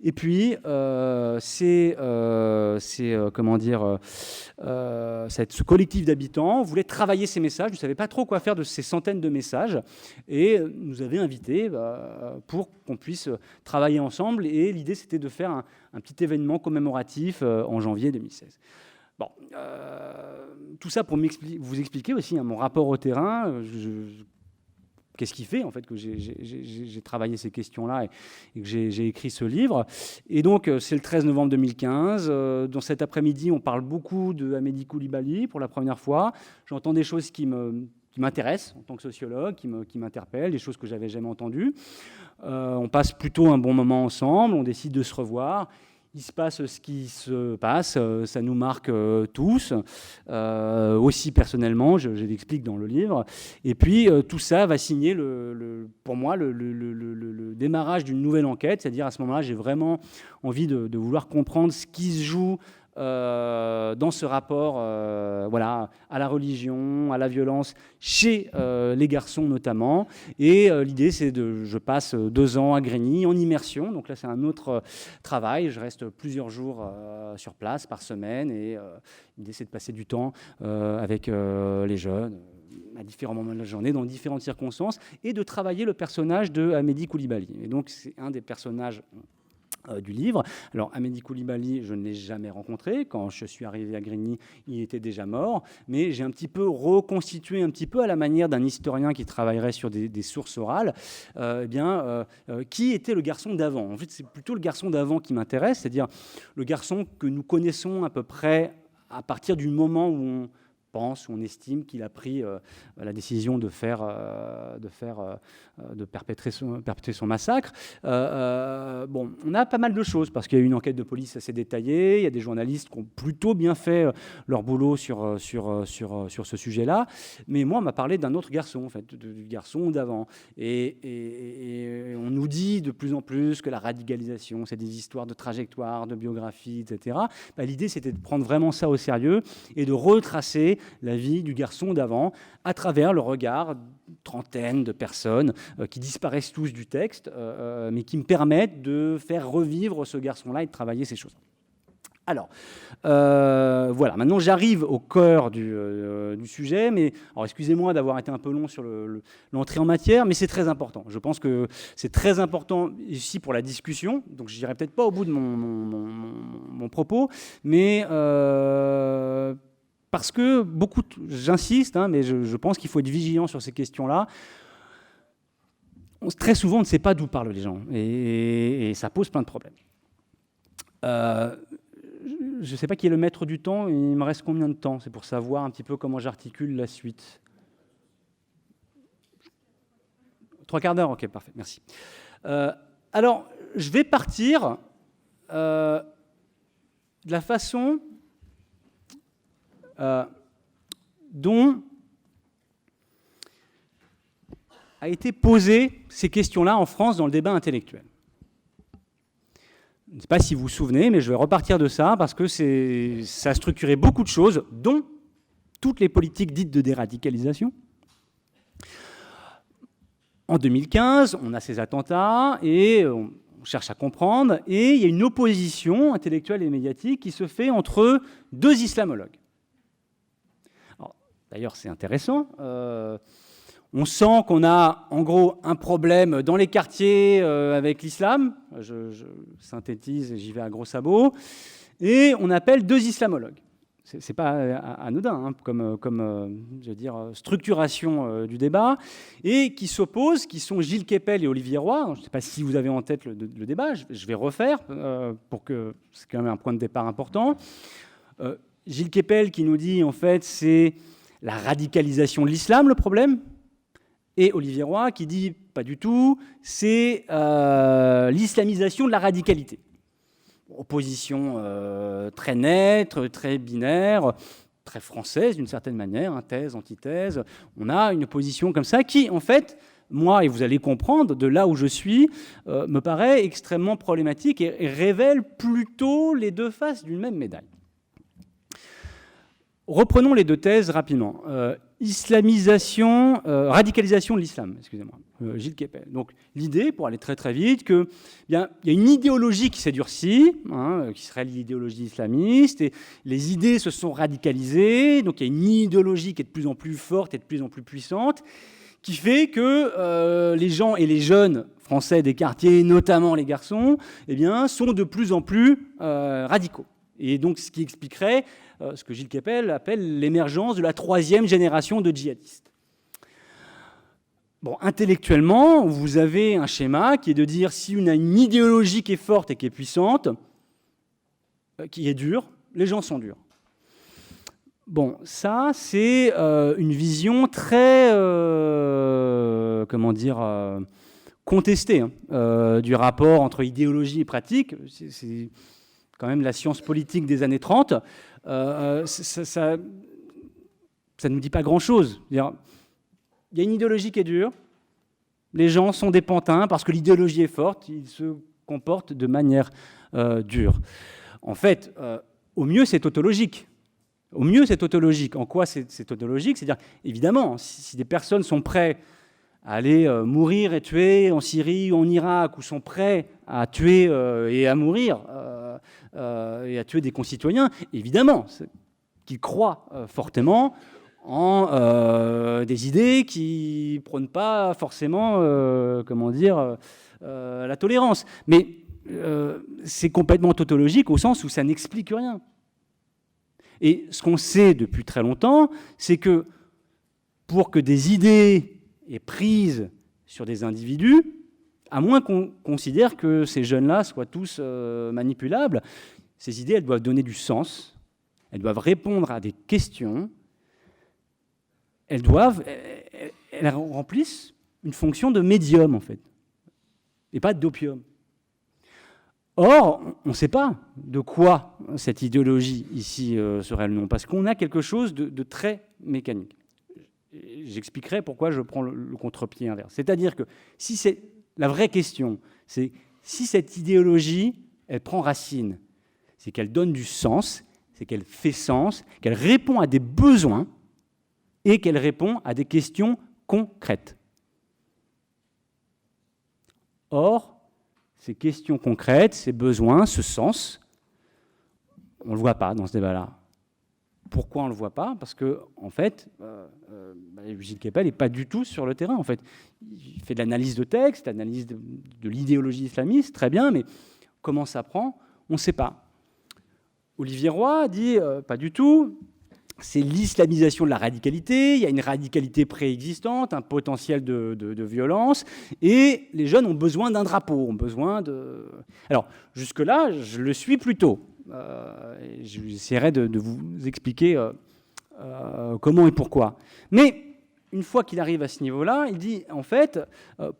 Et puis, ce collectif d'habitants voulait travailler ces messages, ne savait pas trop quoi faire de ces centaines de messages, et nous avait invités pour qu'on puisse travailler ensemble. Et l'idée, c'était de faire un petit événement commémoratif en janvier 2016. Bon, tout ça pour vous expliquer aussi mon rapport au terrain. Qu'est-ce qui fait en fait que j'ai travaillé ces questions-là et que j'ai écrit ce livre. Et donc, c'est le 13 novembre 2015. Dans cet après-midi, on parle beaucoup de Amédi Coulibaly pour la première fois. J'entends des choses qui m'intéressent en tant que sociologue, qui m'interpellent, des choses que j'avais jamais entendues. On passe plutôt un bon moment ensemble, on décide de se revoir. Il se passe ce qui se passe, ça nous marque tous, aussi personnellement, je l'explique dans le livre. Et puis tout ça va signer, pour moi, le démarrage d'une nouvelle enquête, c'est-à-dire à ce moment-là, j'ai vraiment envie de vouloir comprendre ce qui se joue dans ce rapport à la religion, à la violence, chez les garçons notamment. Et l'idée, je passe 2 ans à Grigny en immersion. Donc là, c'est un autre travail. Je reste plusieurs jours sur place par semaine. Et l'idée, c'est de passer du temps avec les jeunes à différents moments de la journée, dans différentes circonstances, et de travailler le personnage de Amédi Coulibaly. Et donc, c'est un des personnages du livre. Alors, Amédi Coulibaly, je ne l'ai jamais rencontré. Quand je suis arrivé à Grigny, il était déjà mort. Mais j'ai un petit peu reconstitué, un petit peu à la manière d'un historien qui travaillerait sur des sources orales, qui était le garçon d'avant. En fait, c'est plutôt le garçon d'avant qui m'intéresse, c'est-à-dire le garçon que nous connaissons à peu près à partir du moment où on pense, on estime qu'il a pris la décision de perpétrer son massacre. On a pas mal de choses, parce qu'il y a eu une enquête de police assez détaillée, il y a des journalistes qui ont plutôt bien fait leur boulot sur ce sujet-là, mais moi, on m'a parlé d'un autre garçon, en fait, du garçon d'avant. Et on nous dit de plus en plus que la radicalisation, c'est des histoires de trajectoire, de biographie, etc. L'idée, c'était de prendre vraiment ça au sérieux et de retracer la vie du garçon d'avant à travers le regard d'une trentaine de personnes qui disparaissent tous du texte, mais qui me permettent de faire revivre ce garçon-là et de travailler ces choses. Alors, maintenant j'arrive au cœur du sujet, mais alors, excusez-moi d'avoir été un peu long sur l'entrée en matière, mais c'est très important. Je pense que c'est très important ici pour la discussion, donc je n'irai peut-être pas au bout de mon propos, mais parce que j'insiste, mais je pense qu'il faut être vigilant sur ces questions-là. Très souvent, on ne sait pas d'où parlent les gens, et ça pose plein de problèmes. Je ne sais pas qui est le maître du temps, il me reste combien de temps? C'est pour savoir un petit peu comment j'articule la suite. 3 quarts d'heure, ok, parfait, merci. Alors, je vais partir de la façon dont a été posées ces questions-là en France dans le débat intellectuel. Je ne sais pas si vous vous souvenez, mais je vais repartir de ça parce que ça a structuré beaucoup de choses, dont toutes les politiques dites de déradicalisation. En 2015, on a ces attentats et on cherche à comprendre, et il y a une opposition intellectuelle et médiatique qui se fait entre 2 islamologues. D'ailleurs, c'est intéressant. On sent qu'on a, en gros, un problème dans les quartiers avec l'islam. Je synthétise et j'y vais à gros sabots. Et on appelle 2 islamologues. C'est pas anodin comme structuration du débat. Et qui s'opposent, qui sont Gilles Kepel et Olivier Roy. Je ne sais pas si vous avez en tête le débat. Je vais refaire pour que c'est quand même un point de départ important. Gilles Kepel qui nous dit, en fait, c'est la radicalisation de l'islam, le problème. Et Olivier Roy qui dit, pas du tout, c'est l'islamisation de la radicalité. Opposition très nette, très binaire, très française d'une certaine manière, hein, thèse, antithèse. On a une opposition comme ça qui, en fait, moi, et vous allez comprendre, de là où je suis, me paraît extrêmement problématique et révèle plutôt les deux faces d'une même médaille. Reprenons les deux thèses rapidement. Radicalisation de l'islam, excusez-moi, Gilles Kepel. Donc l'idée, pour aller très très vite, qu'il y a une idéologie qui s'est durcie, hein, qui serait l'idéologie islamiste, et les idées se sont radicalisées, donc il y a une idéologie qui est de plus en plus forte et de plus en plus puissante, qui fait que les gens et les jeunes français des quartiers, notamment les garçons, eh bien, sont de plus en plus radicaux. Et donc ce qui expliquerait ce que Gilles Kepel appelle l'émergence de la troisième génération de djihadistes. Bon, intellectuellement, vous avez un schéma qui est de dire si on a une idéologie qui est forte et qui est puissante, qui est dure, les gens sont durs. Bon, ça, c'est une vision très, contestée du rapport entre idéologie et pratique. C'est quand même la science politique des années 30. Ça ne nous dit pas grand-chose. Il y a une idéologie qui est dure, les gens sont des pantins parce que l'idéologie est forte, ils se comportent de manière dure. En fait, au mieux, c'est tautologique. Au mieux, c'est tautologique. En quoi c'est tautologique? C'est-à-dire, évidemment, si des personnes sont prêtes à aller mourir et tuer en Syrie ou en Irak, ou sont prêts à tuer et à mourir et à tuer des concitoyens, évidemment, qu'ils croient fortement en des idées qui ne prônent pas forcément, la tolérance. Mais c'est complètement tautologique au sens où ça n'explique rien. Et ce qu'on sait depuis très longtemps, c'est que pour que des idées aient prise sur des individus, à moins qu'on considère que ces jeunes-là soient tous manipulables, ces idées, elles doivent donner du sens, elles doivent répondre à des questions, elles remplissent une fonction de médium, en fait, et pas d'opium. Or, on ne sait pas de quoi cette idéologie ici serait le nom, parce qu'on a quelque chose de très mécanique. J'expliquerai pourquoi je prends le contre-pied inverse. C'est-à-dire que si c'est la vraie question, c'est si cette idéologie, elle prend racine, c'est qu'elle donne du sens, c'est qu'elle fait sens, qu'elle répond à des besoins et qu'elle répond à des questions concrètes. Or, ces questions concrètes, ces besoins, ce sens, on ne le voit pas dans ce débat-là. Pourquoi on ne le voit pas? Parce que, en fait, Gilles Kepel n'est pas du tout sur le terrain. En fait, il fait de l'analyse de texte, l'analyse de l'idéologie islamiste, très bien, mais comment ça prend? On ne sait pas. Olivier Roy dit pas du tout. C'est l'islamisation de la radicalité. Il y a une radicalité préexistante, un potentiel de violence, et les jeunes ont besoin d'un drapeau, ont besoin de. Alors jusque-là, je le suis plutôt. J'essaierai de vous expliquer comment et pourquoi. Mais une fois qu'il arrive à ce niveau-là, il dit en fait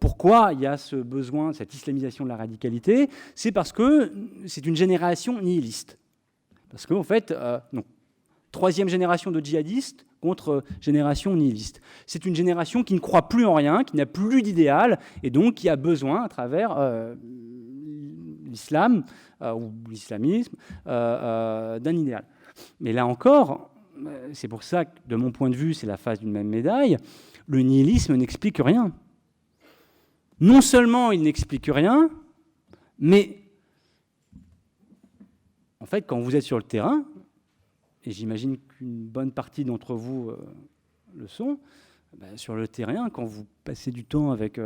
pourquoi il y a ce besoin, cette islamisation de la radicalité, c'est parce que c'est une génération nihiliste. Parce qu'en fait, non. Troisième génération de djihadistes contre génération nihiliste. C'est une génération qui ne croit plus en rien, qui n'a plus d'idéal, et donc qui a besoin, à travers l'islam ou l'islamisme, d'un idéal. Mais là encore, c'est pour ça que, de mon point de vue, c'est la face d'une même médaille, le nihilisme n'explique rien. Non seulement il n'explique rien, mais en fait, quand vous êtes sur le terrain, et j'imagine qu'une bonne partie d'entre vous le sont, sur le terrain, quand vous passez du temps avec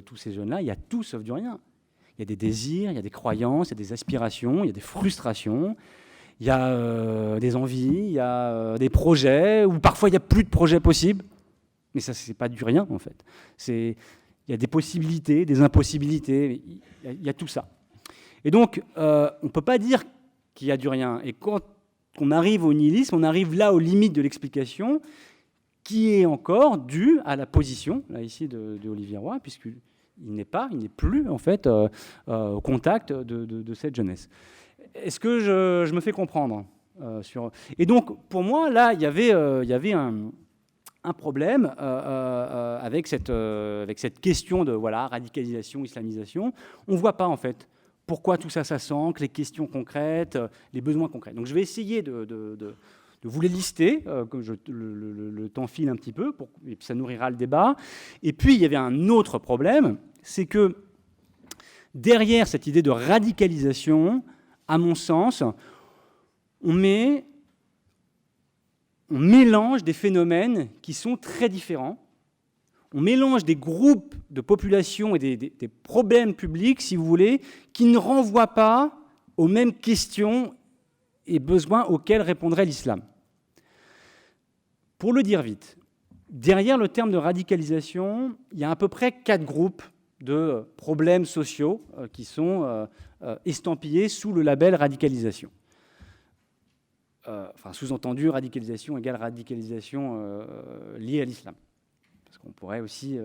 tous ces jeunes-là, il y a tout sauf du rien. Il y a des désirs, il y a des croyances, il y a des aspirations, il y a des frustrations, il y a des envies, il y a des projets, ou parfois il n'y a plus de projets possibles. Mais ça, ce n'est pas du rien, en fait. Il y a des possibilités, des impossibilités, il y a tout ça. Et donc, on ne peut pas dire qu'il y a du rien. Et quand qu'on arrive au nihilisme, on arrive là aux limites de l'explication, qui est encore due à la position, là ici, de Olivier Roy, puisqu'il n'est plus, en fait, au contact de cette jeunesse. Est-ce que je me fais comprendre Et donc, pour moi, là, il y avait un problème avec cette question de radicalisation, islamisation. On ne voit pas, en fait, pourquoi tout ça s'assance, les questions concrètes, les besoins concrets. Donc, je vais essayer de vous les lister, comme le temps file un petit peu, et puis ça nourrira le débat. Et puis, il y avait un autre problème, c'est que derrière cette idée de radicalisation, à mon sens, on mélange des phénomènes qui sont très différents. On mélange des groupes de population et des problèmes publics, si vous voulez, qui ne renvoient pas aux mêmes questions et besoins auxquels répondrait l'islam. Pour le dire vite, derrière le terme de radicalisation, il y a à peu près 4 groupes de problèmes sociaux qui sont estampillés sous le label radicalisation. Sous-entendu, radicalisation égale radicalisation liée à l'islam. Parce qu'on pourrait aussi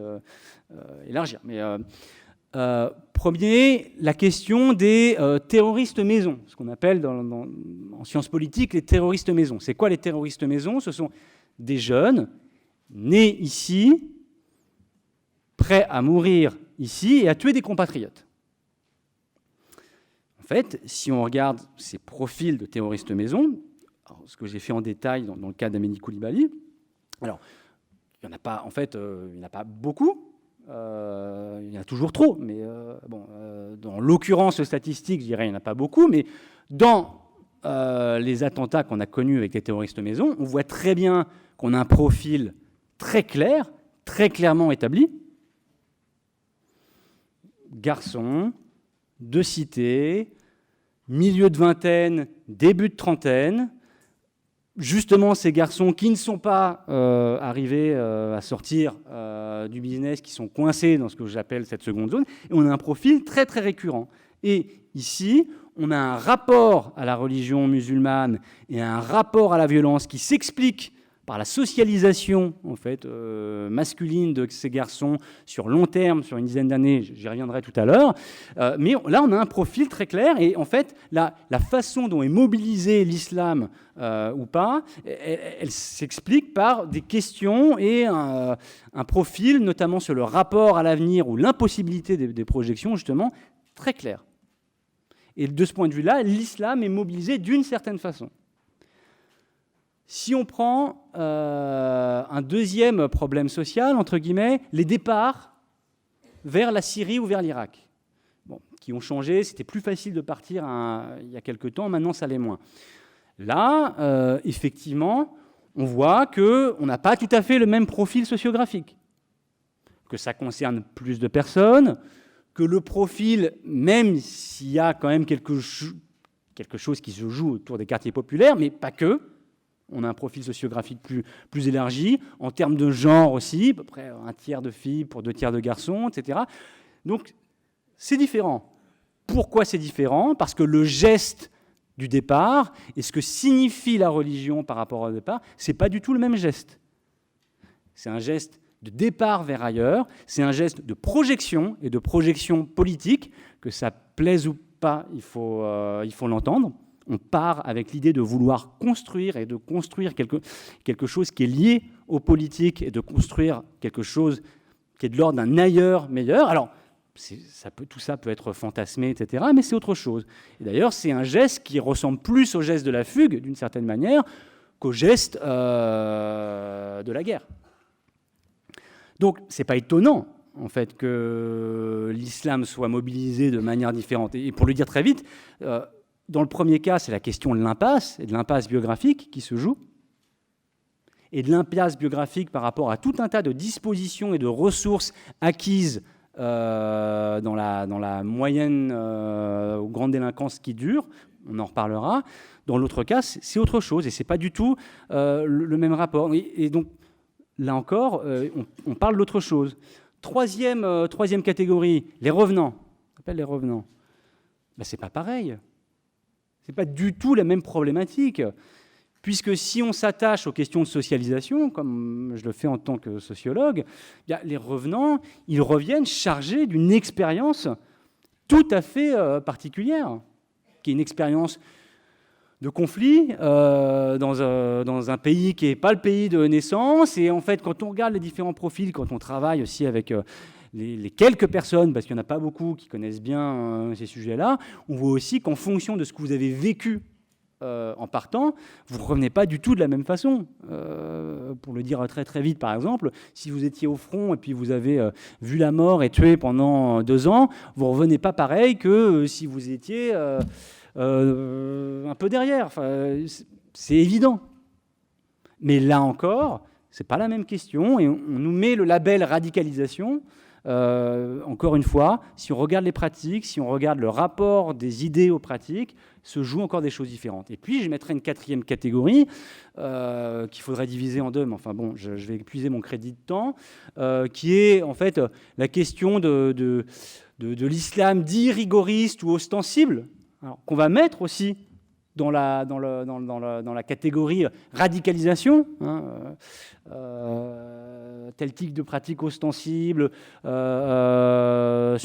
élargir. Mais premier, la question des terroristes maisons, ce qu'on appelle en sciences politiques les terroristes maisons. C'est quoi les terroristes maisons ? Ce sont des jeunes nés ici, prêts à mourir ici et à tuer des compatriotes. En fait, si on regarde ces profils de terroristes maison, ce que j'ai fait en détail dans le cas d'Amélie Coulibaly, alors, il n'y en a pas, en fait, il n'y en a pas beaucoup, il y en a toujours trop, mais dans l'occurrence statistique, je dirais, il n'y en a pas beaucoup, mais dans les attentats qu'on a connus avec les terroristes maison, on voit très bien qu'on a un profil très clair, très clairement établi. Garçons, de cité, milieu de vingtaine, début de trentaine. Justement, ces garçons qui ne sont pas arrivés à sortir du business, qui sont coincés dans ce que j'appelle cette seconde zone, et on a un profil très, très récurrent. Et ici, on a un rapport à la religion musulmane et un rapport à la violence qui s'explique par la socialisation en fait, masculine de ces garçons sur long terme, sur une dizaine d'années, j'y reviendrai tout à l'heure. Mais là, on a un profil très clair et en fait, la façon dont est mobilisé l'islam ou pas, elle s'explique par des questions et un profil, notamment sur le rapport à l'avenir ou l'impossibilité des projections, justement, très clair. Et de ce point de vue-là, l'islam est mobilisé d'une certaine façon. Si on prend un deuxième problème social, entre guillemets, les départs vers la Syrie ou vers l'Irak, qui ont changé, c'était plus facile de partir il y a quelque temps, maintenant ça l'est moins. Là, effectivement, on voit qu'on n'a pas tout à fait le même profil sociographique, que ça concerne plus de personnes, que le profil, même s'il y a quand même quelque chose qui se joue autour des quartiers populaires, mais pas que, on a un profil sociographique plus élargi, en termes de genre aussi, à peu près un tiers de filles pour 2 tiers de garçons, etc. Donc, c'est différent. Pourquoi c'est différent ? Parce que le geste du départ et ce que signifie la religion par rapport au départ, ce n'est pas du tout le même geste. C'est un geste de départ vers ailleurs, c'est un geste de projection et de projection politique, que ça plaise ou pas, il faut l'entendre. On part avec l'idée de vouloir construire et de construire quelque chose qui est lié aux politiques et de construire quelque chose qui est de l'ordre d'un ailleurs meilleur. Alors, tout ça peut être fantasmé, etc., mais c'est autre chose. Et d'ailleurs, c'est un geste qui ressemble plus au geste de la fugue, d'une certaine manière, qu'au geste de la guerre. Donc, ce n'est pas étonnant, en fait, que l'islam soit mobilisé de manière différente. Et pour le dire très vite, dans le premier cas, c'est la question de l'impasse, et de l'impasse biographique qui se joue, et de l'impasse biographique par rapport à tout un tas de dispositions et de ressources acquises dans la moyenne ou grande délinquance qui dure, on en reparlera. Dans l'autre cas, c'est autre chose, et ce n'est pas du tout le même rapport. Et donc, là encore, on parle d'autre chose. Troisième catégorie, les revenants. On appelle les revenants. Ben, ce n'est pas pareil. Ce n'est pas du tout la même problématique. Puisque si on s'attache aux questions de socialisation, comme je le fais en tant que sociologue, les revenants, ils reviennent chargés d'une expérience tout à fait particulière, qui est une expérience de conflit dans un pays qui n'est pas le pays de naissance. Et en fait, quand on regarde les différents profils, quand on travaille aussi avec les quelques personnes, parce qu'il n'y en a pas beaucoup qui connaissent bien ces sujets-là, on voit aussi qu'en fonction de ce que vous avez vécu en partant, vous ne revenez pas du tout de la même façon. Pour le dire très très vite, par exemple, si vous étiez au front et puis vous avez vu la mort et tué pendant 2 ans, vous ne revenez pas pareil que si vous étiez un peu derrière. Enfin, c'est évident. Mais là encore, ce n'est pas la même question et on nous met le label radicalisation. Encore une fois, si on regarde les pratiques, si on regarde le rapport des idées aux pratiques, se jouent encore des choses différentes. Et puis, je mettrai une 4e catégorie qu'il faudrait diviser en 2, mais enfin bon, je vais épuiser mon crédit de temps, qui est en fait la question de l'islam dit rigoriste ou ostensible, qu'on va mettre aussi dans la catégorie radicalisation, tel type de pratique ostensible, sur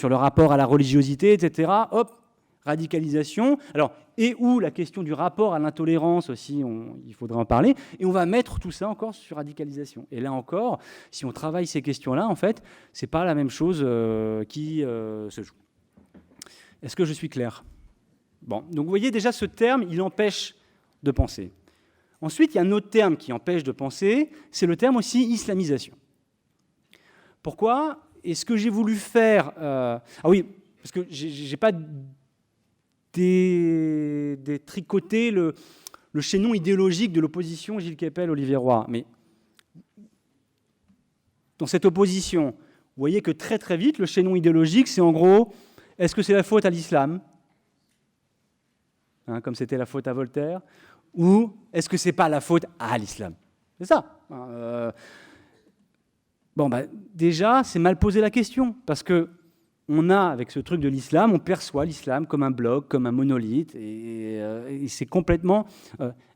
le rapport à la religiosité, etc. Hop, radicalisation. Alors, et où la question du rapport à l'intolérance aussi, il faudra en parler. Et on va mettre tout ça encore sur radicalisation. Et là encore, si on travaille ces questions-là, en fait, c'est pas la même chose qui se joue. Est-ce que je suis clair ? Bon, donc vous voyez déjà ce terme, il empêche de penser. Ensuite, il y a un autre terme qui empêche de penser, c'est le terme aussi islamisation. Pourquoi ? Et ce que j'ai voulu faire... Ah oui, parce que j'ai pas détricoté le chaînon idéologique de l'opposition Gilles Kepel, Olivier Roy. Mais dans cette opposition, vous voyez que très très vite, le chaînon idéologique, c'est en gros, est-ce que c'est la faute à l'islam ? Comme c'était la faute à Voltaire, ou est-ce que c'est pas la faute à l'islam ? C'est ça. Déjà, c'est mal poser la question, parce que on a, avec ce truc de l'islam, on perçoit l'islam comme un bloc, comme un monolithe, et c'est complètement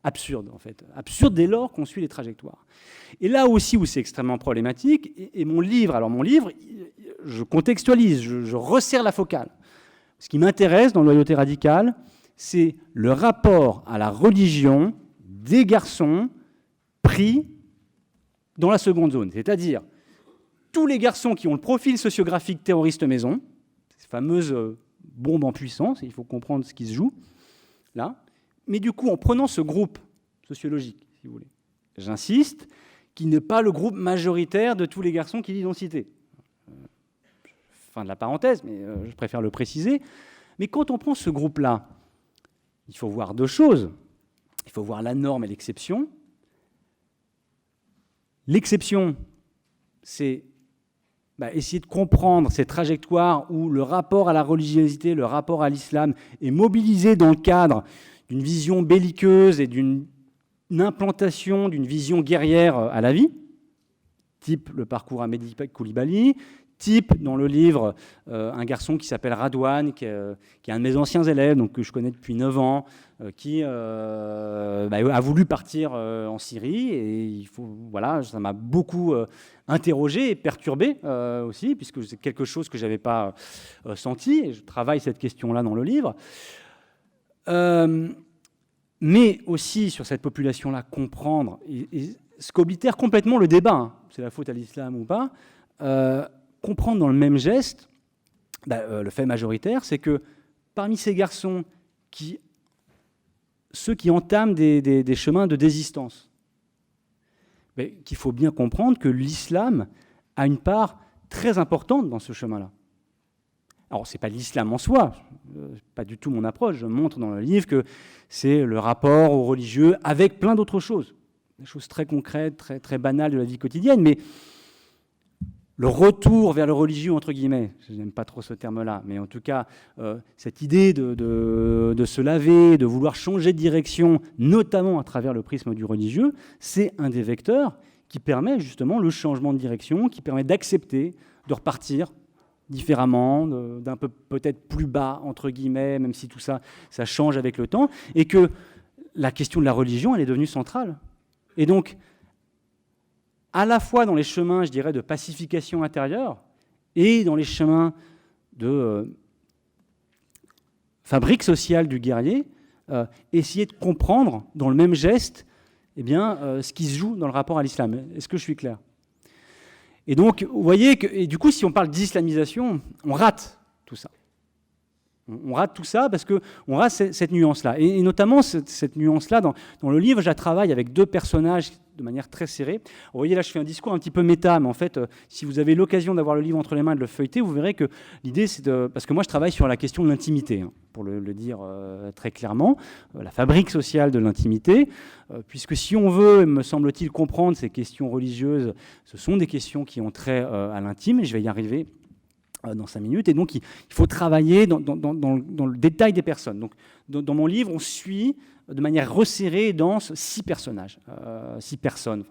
absurde, en fait. Absurde dès lors qu'on suit les trajectoires. Et là aussi où c'est extrêmement problématique, et mon livre, je contextualise, je resserre la focale. Ce qui m'intéresse dans Loyauté radicale, c'est le rapport à la religion des garçons pris dans la seconde zone. C'est-à-dire tous les garçons qui ont le profil sociographique terroriste maison, ces fameuses bombes en puissance, il faut comprendre ce qui se joue là, mais du coup en prenant ce groupe sociologique, si vous voulez, j'insiste, qui n'est pas le groupe majoritaire de tous les garçons qui vivent en cité. Fin de la parenthèse, mais je préfère le préciser. Mais quand on prend ce groupe-là, il faut voir 2 choses. Il faut voir la norme et l'exception. L'exception, c'est essayer de comprendre ces trajectoires où le rapport à la religiosité, le rapport à l'islam est mobilisé dans le cadre d'une vision belliqueuse et d'une implantation d'une vision guerrière à la vie, type le parcours Amédi Koulibaly, type dans le livre un garçon qui s'appelle Radouane, qui est un de mes anciens élèves, donc que je connais depuis 9 ans, qui a voulu partir en Syrie, et ça m'a beaucoup interrogé et perturbé aussi, puisque c'est quelque chose que je n'avais pas senti, et je travaille cette question-là dans le livre. Mais aussi sur cette population-là, comprendre, et ce qu'oblitère complètement le débat, c'est la faute à l'islam ou pas, comprendre dans le même geste, le fait majoritaire, c'est que parmi ces garçons, ceux qui entament des chemins de désistance, qu'il faut bien comprendre que l'islam a une part très importante dans ce chemin-là. Alors, ce n'est pas l'islam en soi, pas du tout mon approche, je montre dans le livre que c'est le rapport au religieux avec plein d'autres choses, des choses très concrètes, très, très banales de la vie quotidienne, mais le retour vers le religieux, entre guillemets, je n'aime pas trop ce terme-là, mais en tout cas, cette idée de se laver, de vouloir changer de direction, notamment à travers le prisme du religieux, c'est un des vecteurs qui permet justement le changement de direction, qui permet d'accepter, de repartir différemment, d'un peu peut-être plus bas, entre guillemets, même si tout ça, ça change avec le temps, et que la question de la religion, elle est devenue centrale. Et donc, à la fois dans les chemins, je dirais, de pacification intérieure et dans les chemins de fabrique sociale du guerrier, essayer de comprendre dans le même geste ce qui se joue dans le rapport à l'islam. Est-ce que je suis clair ? Et donc, vous voyez que, et du coup, si on parle d'islamisation, on rate tout ça. On rate tout ça parce qu'on rate cette nuance-là. Et notamment, cette nuance-là, dans le livre, je la travaille avec deux personnages de manière très serrée. Vous voyez, là, je fais un discours un petit peu méta, mais en fait, si vous avez l'occasion d'avoir le livre entre les mains et de le feuilleter, vous verrez que l'idée, c'est de... Parce que moi, je travaille sur la question de l'intimité, pour le dire très clairement, la fabrique sociale de l'intimité, puisque si on veut, me semble-t-il, comprendre ces questions religieuses, ce sont des questions qui ont trait à l'intime, et je vais y arriver dans 5 minutes, et donc il faut travailler dans le détail des personnes. Donc, dans mon livre, on suit de manière resserrée et dense 6 personnages, 6 personnes,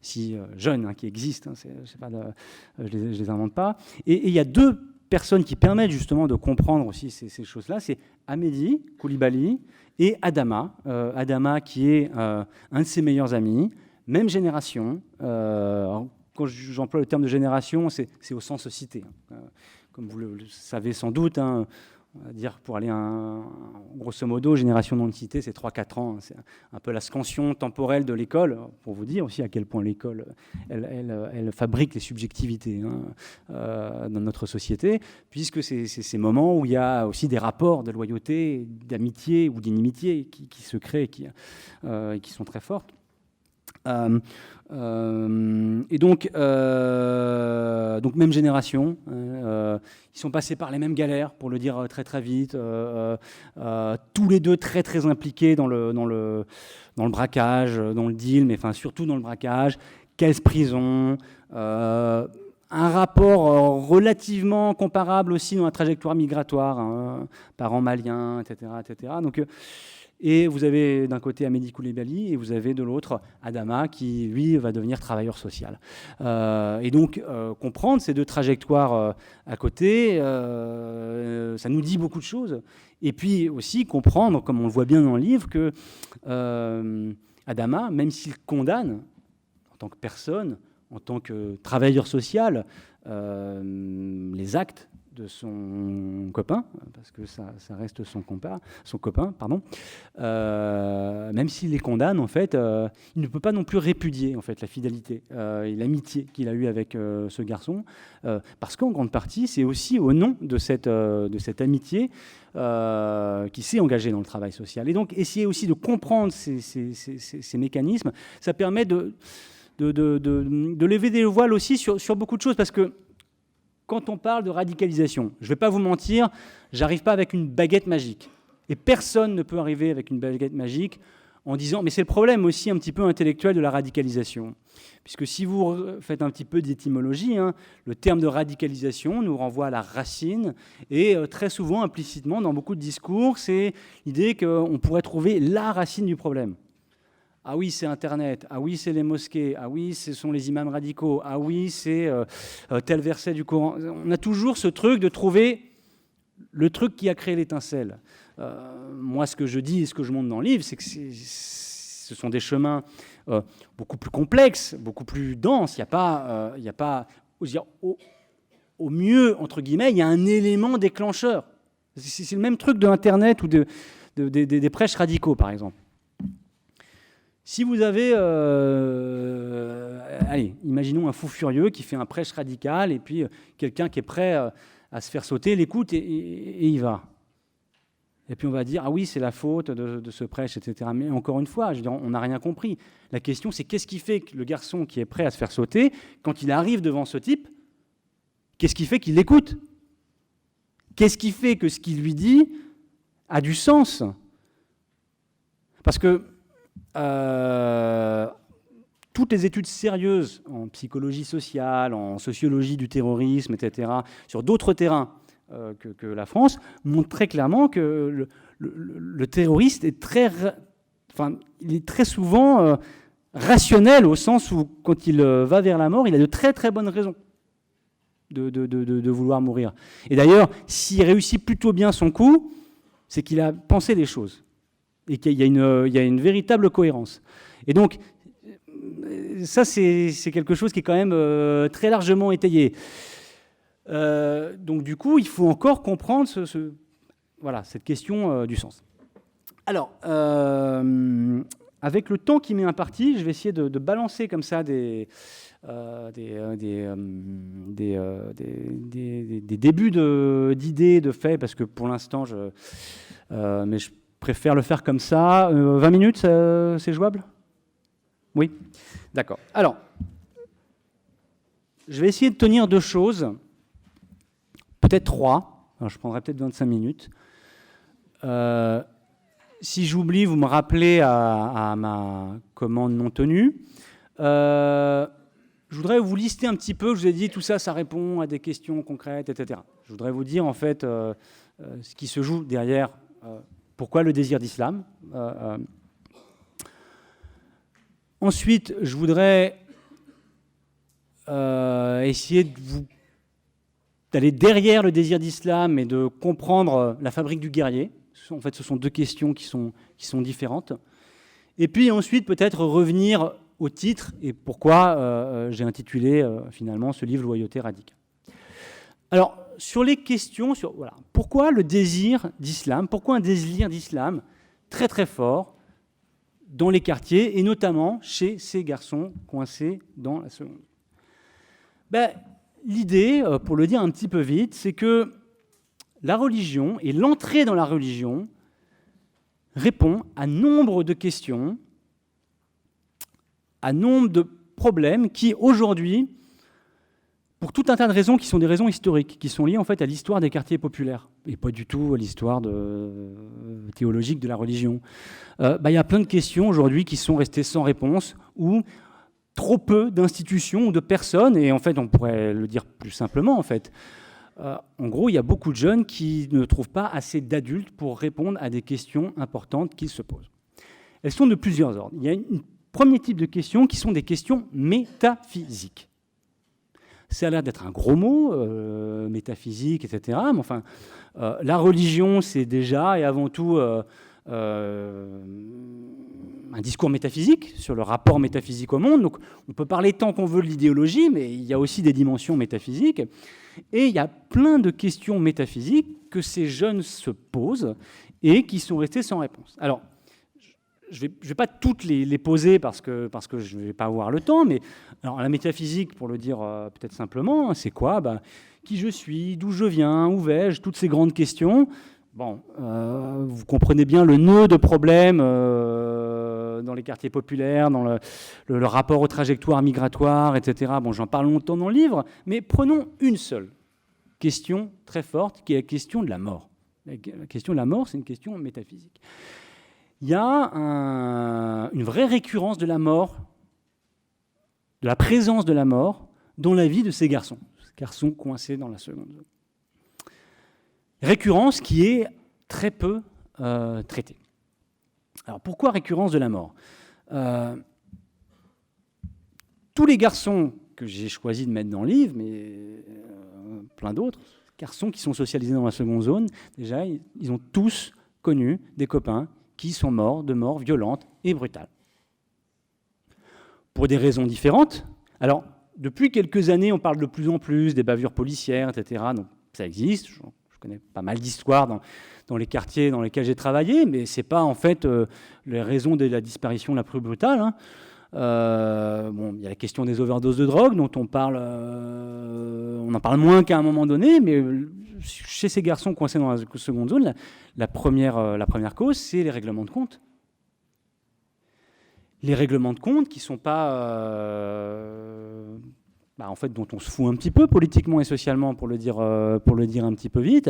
6 jeunes qui existent, je les invente pas. Et il y a 2 personnes qui permettent justement de comprendre aussi ces choses-là, c'est Hamedi Koulibaly et Adama. Adama qui est un de ses meilleurs amis, même génération. Quand j'emploie le terme de génération, c'est au sens cité. Comme vous le savez sans doute, on va dire pour aller grosso modo, génération non cité, c'est 3-4 ans. C'est un peu la scansion temporelle de l'école, pour vous dire aussi à quel point l'école, elle fabrique les subjectivités dans notre société, puisque c'est ces moments où il y a aussi des rapports de loyauté, d'amitié ou d'inimitié qui se créent et qui sont très fortes. Et donc même génération, ils sont passés par les mêmes galères, pour le dire très très vite, tous les deux très très impliqués dans le braquage, dans le deal, mais enfin surtout dans le braquage, caisse prison, un rapport relativement comparable aussi dans la trajectoire migratoire, parents maliens, etc., etc. Donc et vous avez d'un côté Hamedi Koulibaly et vous avez de l'autre Adama qui, lui, va devenir travailleur social. Et donc, comprendre ces 2 trajectoires à côté, ça nous dit beaucoup de choses. Et puis aussi comprendre, comme on le voit bien dans le livre, que Adama, même s'il condamne en tant que personne, en tant que travailleur social, les actes de son copain, parce que ça reste son copain, même s'il les condamne, en fait, il ne peut pas non plus répudier en fait, la fidélité et l'amitié qu'il a eue avec ce garçon, parce qu'en grande partie, c'est aussi au nom de cette amitié qui s'est engagé dans le travail social. Et donc, essayer aussi de comprendre ces mécanismes, ça permet de lever des voiles aussi sur beaucoup de choses, parce que quand on parle de radicalisation, je ne vais pas vous mentir, j'arrive pas avec une baguette magique. Et personne ne peut arriver avec une baguette magique en disant, mais c'est le problème aussi un petit peu intellectuel de la radicalisation. Puisque si vous faites un petit peu d'étymologie, le terme de radicalisation nous renvoie à la racine, et très souvent, implicitement, dans beaucoup de discours, c'est l'idée qu'on pourrait trouver la racine du problème. Ah oui, c'est Internet. Ah oui, c'est les mosquées. Ah oui, ce sont les imams radicaux. Ah oui, c'est tel verset du Coran. On a toujours ce truc de trouver le truc qui a créé l'étincelle. Moi, ce que je dis et ce que je montre dans le livre, c'est que ce sont des chemins beaucoup plus complexes, beaucoup plus denses. Il n'y a pas au mieux, entre guillemets, il y a un élément déclencheur. C'est le même truc de Internet ou des prêches radicaux, par exemple. Si vous avez, allez, imaginons un fou furieux qui fait un prêche radical et puis quelqu'un qui est prêt à se faire sauter, l'écoute et il va. Et puis on va dire, ah oui, c'est la faute de ce prêche, etc. Mais encore une fois, je veux dire, on n'a rien compris. La question, c'est qu'est-ce qui fait que le garçon qui est prêt à se faire sauter, quand il arrive devant ce type, qu'est-ce qui fait qu'il l'écoute ? Qu'est-ce qui fait que ce qu'il lui dit a du sens ? Parce que toutes les études sérieuses en psychologie sociale, en sociologie du terrorisme, etc., sur d'autres terrains que la France, montrent très clairement que le terroriste est il est très souvent rationnel, au sens où, quand il va vers la mort, il a de très très bonnes raisons de vouloir mourir. Et d'ailleurs, s'il réussit plutôt bien son coup, c'est qu'il a pensé les choses. et qu'il y a une véritable cohérence. Et donc, ça, c'est quelque chose qui est quand même très largement étayé. Donc, du coup, il faut encore comprendre voilà, cette question du sens. Alors, avec le temps qui m'est imparti, je vais essayer de balancer comme ça des débuts d'idées, de faits, parce que pour l'instant, mais je préfère le faire comme ça. 20 minutes, c'est jouable ? Oui ? D'accord. Alors, je vais essayer de tenir deux choses, peut-être trois. Alors, je prendrai peut-être 25 minutes. Si j'oublie, vous me rappelez à ma commande non tenue. Je voudrais vous lister un petit peu, je vous ai dit, tout ça, ça répond à des questions concrètes, etc. Je voudrais vous dire, en fait, ce qui se joue derrière, pourquoi le désir d'islam. Ensuite, je voudrais essayer d'aller derrière le désir d'islam et de comprendre la fabrique du guerrier. En fait, ce sont deux questions qui sont différentes. Et puis ensuite, peut-être revenir au titre et pourquoi j'ai intitulé finalement ce livre « Loyauté radicale ». Alors, sur les questions, voilà, pourquoi le désir d'islam, pourquoi un désir d'islam très très fort dans les quartiers, et notamment chez ces garçons coincés dans la seconde. L'idée, pour le dire un petit peu vite, c'est que la religion et l'entrée dans la religion répond à nombre de questions, à nombre de problèmes qui, aujourd'hui, pour tout un tas de raisons qui sont des raisons historiques, qui sont liées en fait à l'histoire des quartiers populaires, et pas du tout à l'histoire théologique de la religion. Il y a plein de questions aujourd'hui qui sont restées sans réponse, ou trop peu d'institutions ou de personnes, et en fait, on pourrait le dire plus simplement, en fait. En gros, il y a beaucoup de jeunes qui ne trouvent pas assez d'adultes pour répondre à des questions importantes qu'ils se posent. Elles sont de plusieurs ordres. Il y a un premier type de questions qui sont des questions métaphysiques. Ça a l'air d'être un gros mot, métaphysique, etc. Mais enfin, la religion, c'est déjà et avant tout un discours métaphysique sur le rapport métaphysique au monde. Donc, on peut parler tant qu'on veut de l'idéologie, mais il y a aussi des dimensions métaphysiques. Et il y a plein de questions métaphysiques que ces jeunes se posent et qui sont restées sans réponse. Alors, je ne vais pas toutes les poser parce que je ne vais pas avoir le temps, mais alors, la métaphysique, pour le dire peut-être simplement, c'est quoi ? Qui je suis, d'où je viens, où vais-je, toutes ces grandes questions. Bon, vous comprenez bien le nœud de problèmes dans les quartiers populaires, dans le rapport aux trajectoires migratoires, etc. Bon, j'en parle longtemps dans le livre, mais prenons une seule question très forte, qui est la question de la mort. La question de la mort, c'est une question métaphysique. Il y a une vraie récurrence de la mort, de la présence de la mort dans la vie de ces garçons coincés dans la seconde zone. Récurrence qui est très peu traitée. Alors pourquoi récurrence de la mort ? Tous les garçons que j'ai choisi de mettre dans le livre, mais plein d'autres, garçons qui sont socialisés dans la seconde zone, déjà, ils ont tous connu des copains qui sont morts de mort violente et brutale. Pour des raisons différentes. Alors, depuis quelques années, on parle de plus en plus des bavures policières, etc. Donc, ça existe. Je connais pas mal d'histoires dans les quartiers dans lesquels j'ai travaillé, mais ce n'est pas, en fait, les raisons de la disparition la plus brutale. Hein. Il y a la question des overdoses de drogue, dont on en parle moins qu'à un moment donné, mais chez ces garçons coincés dans la seconde zone, la première cause, c'est les règlements de compte. Les règlements de compte qui ne sont pas... en fait, dont on se fout un petit peu politiquement et socialement, pour le dire un petit peu vite.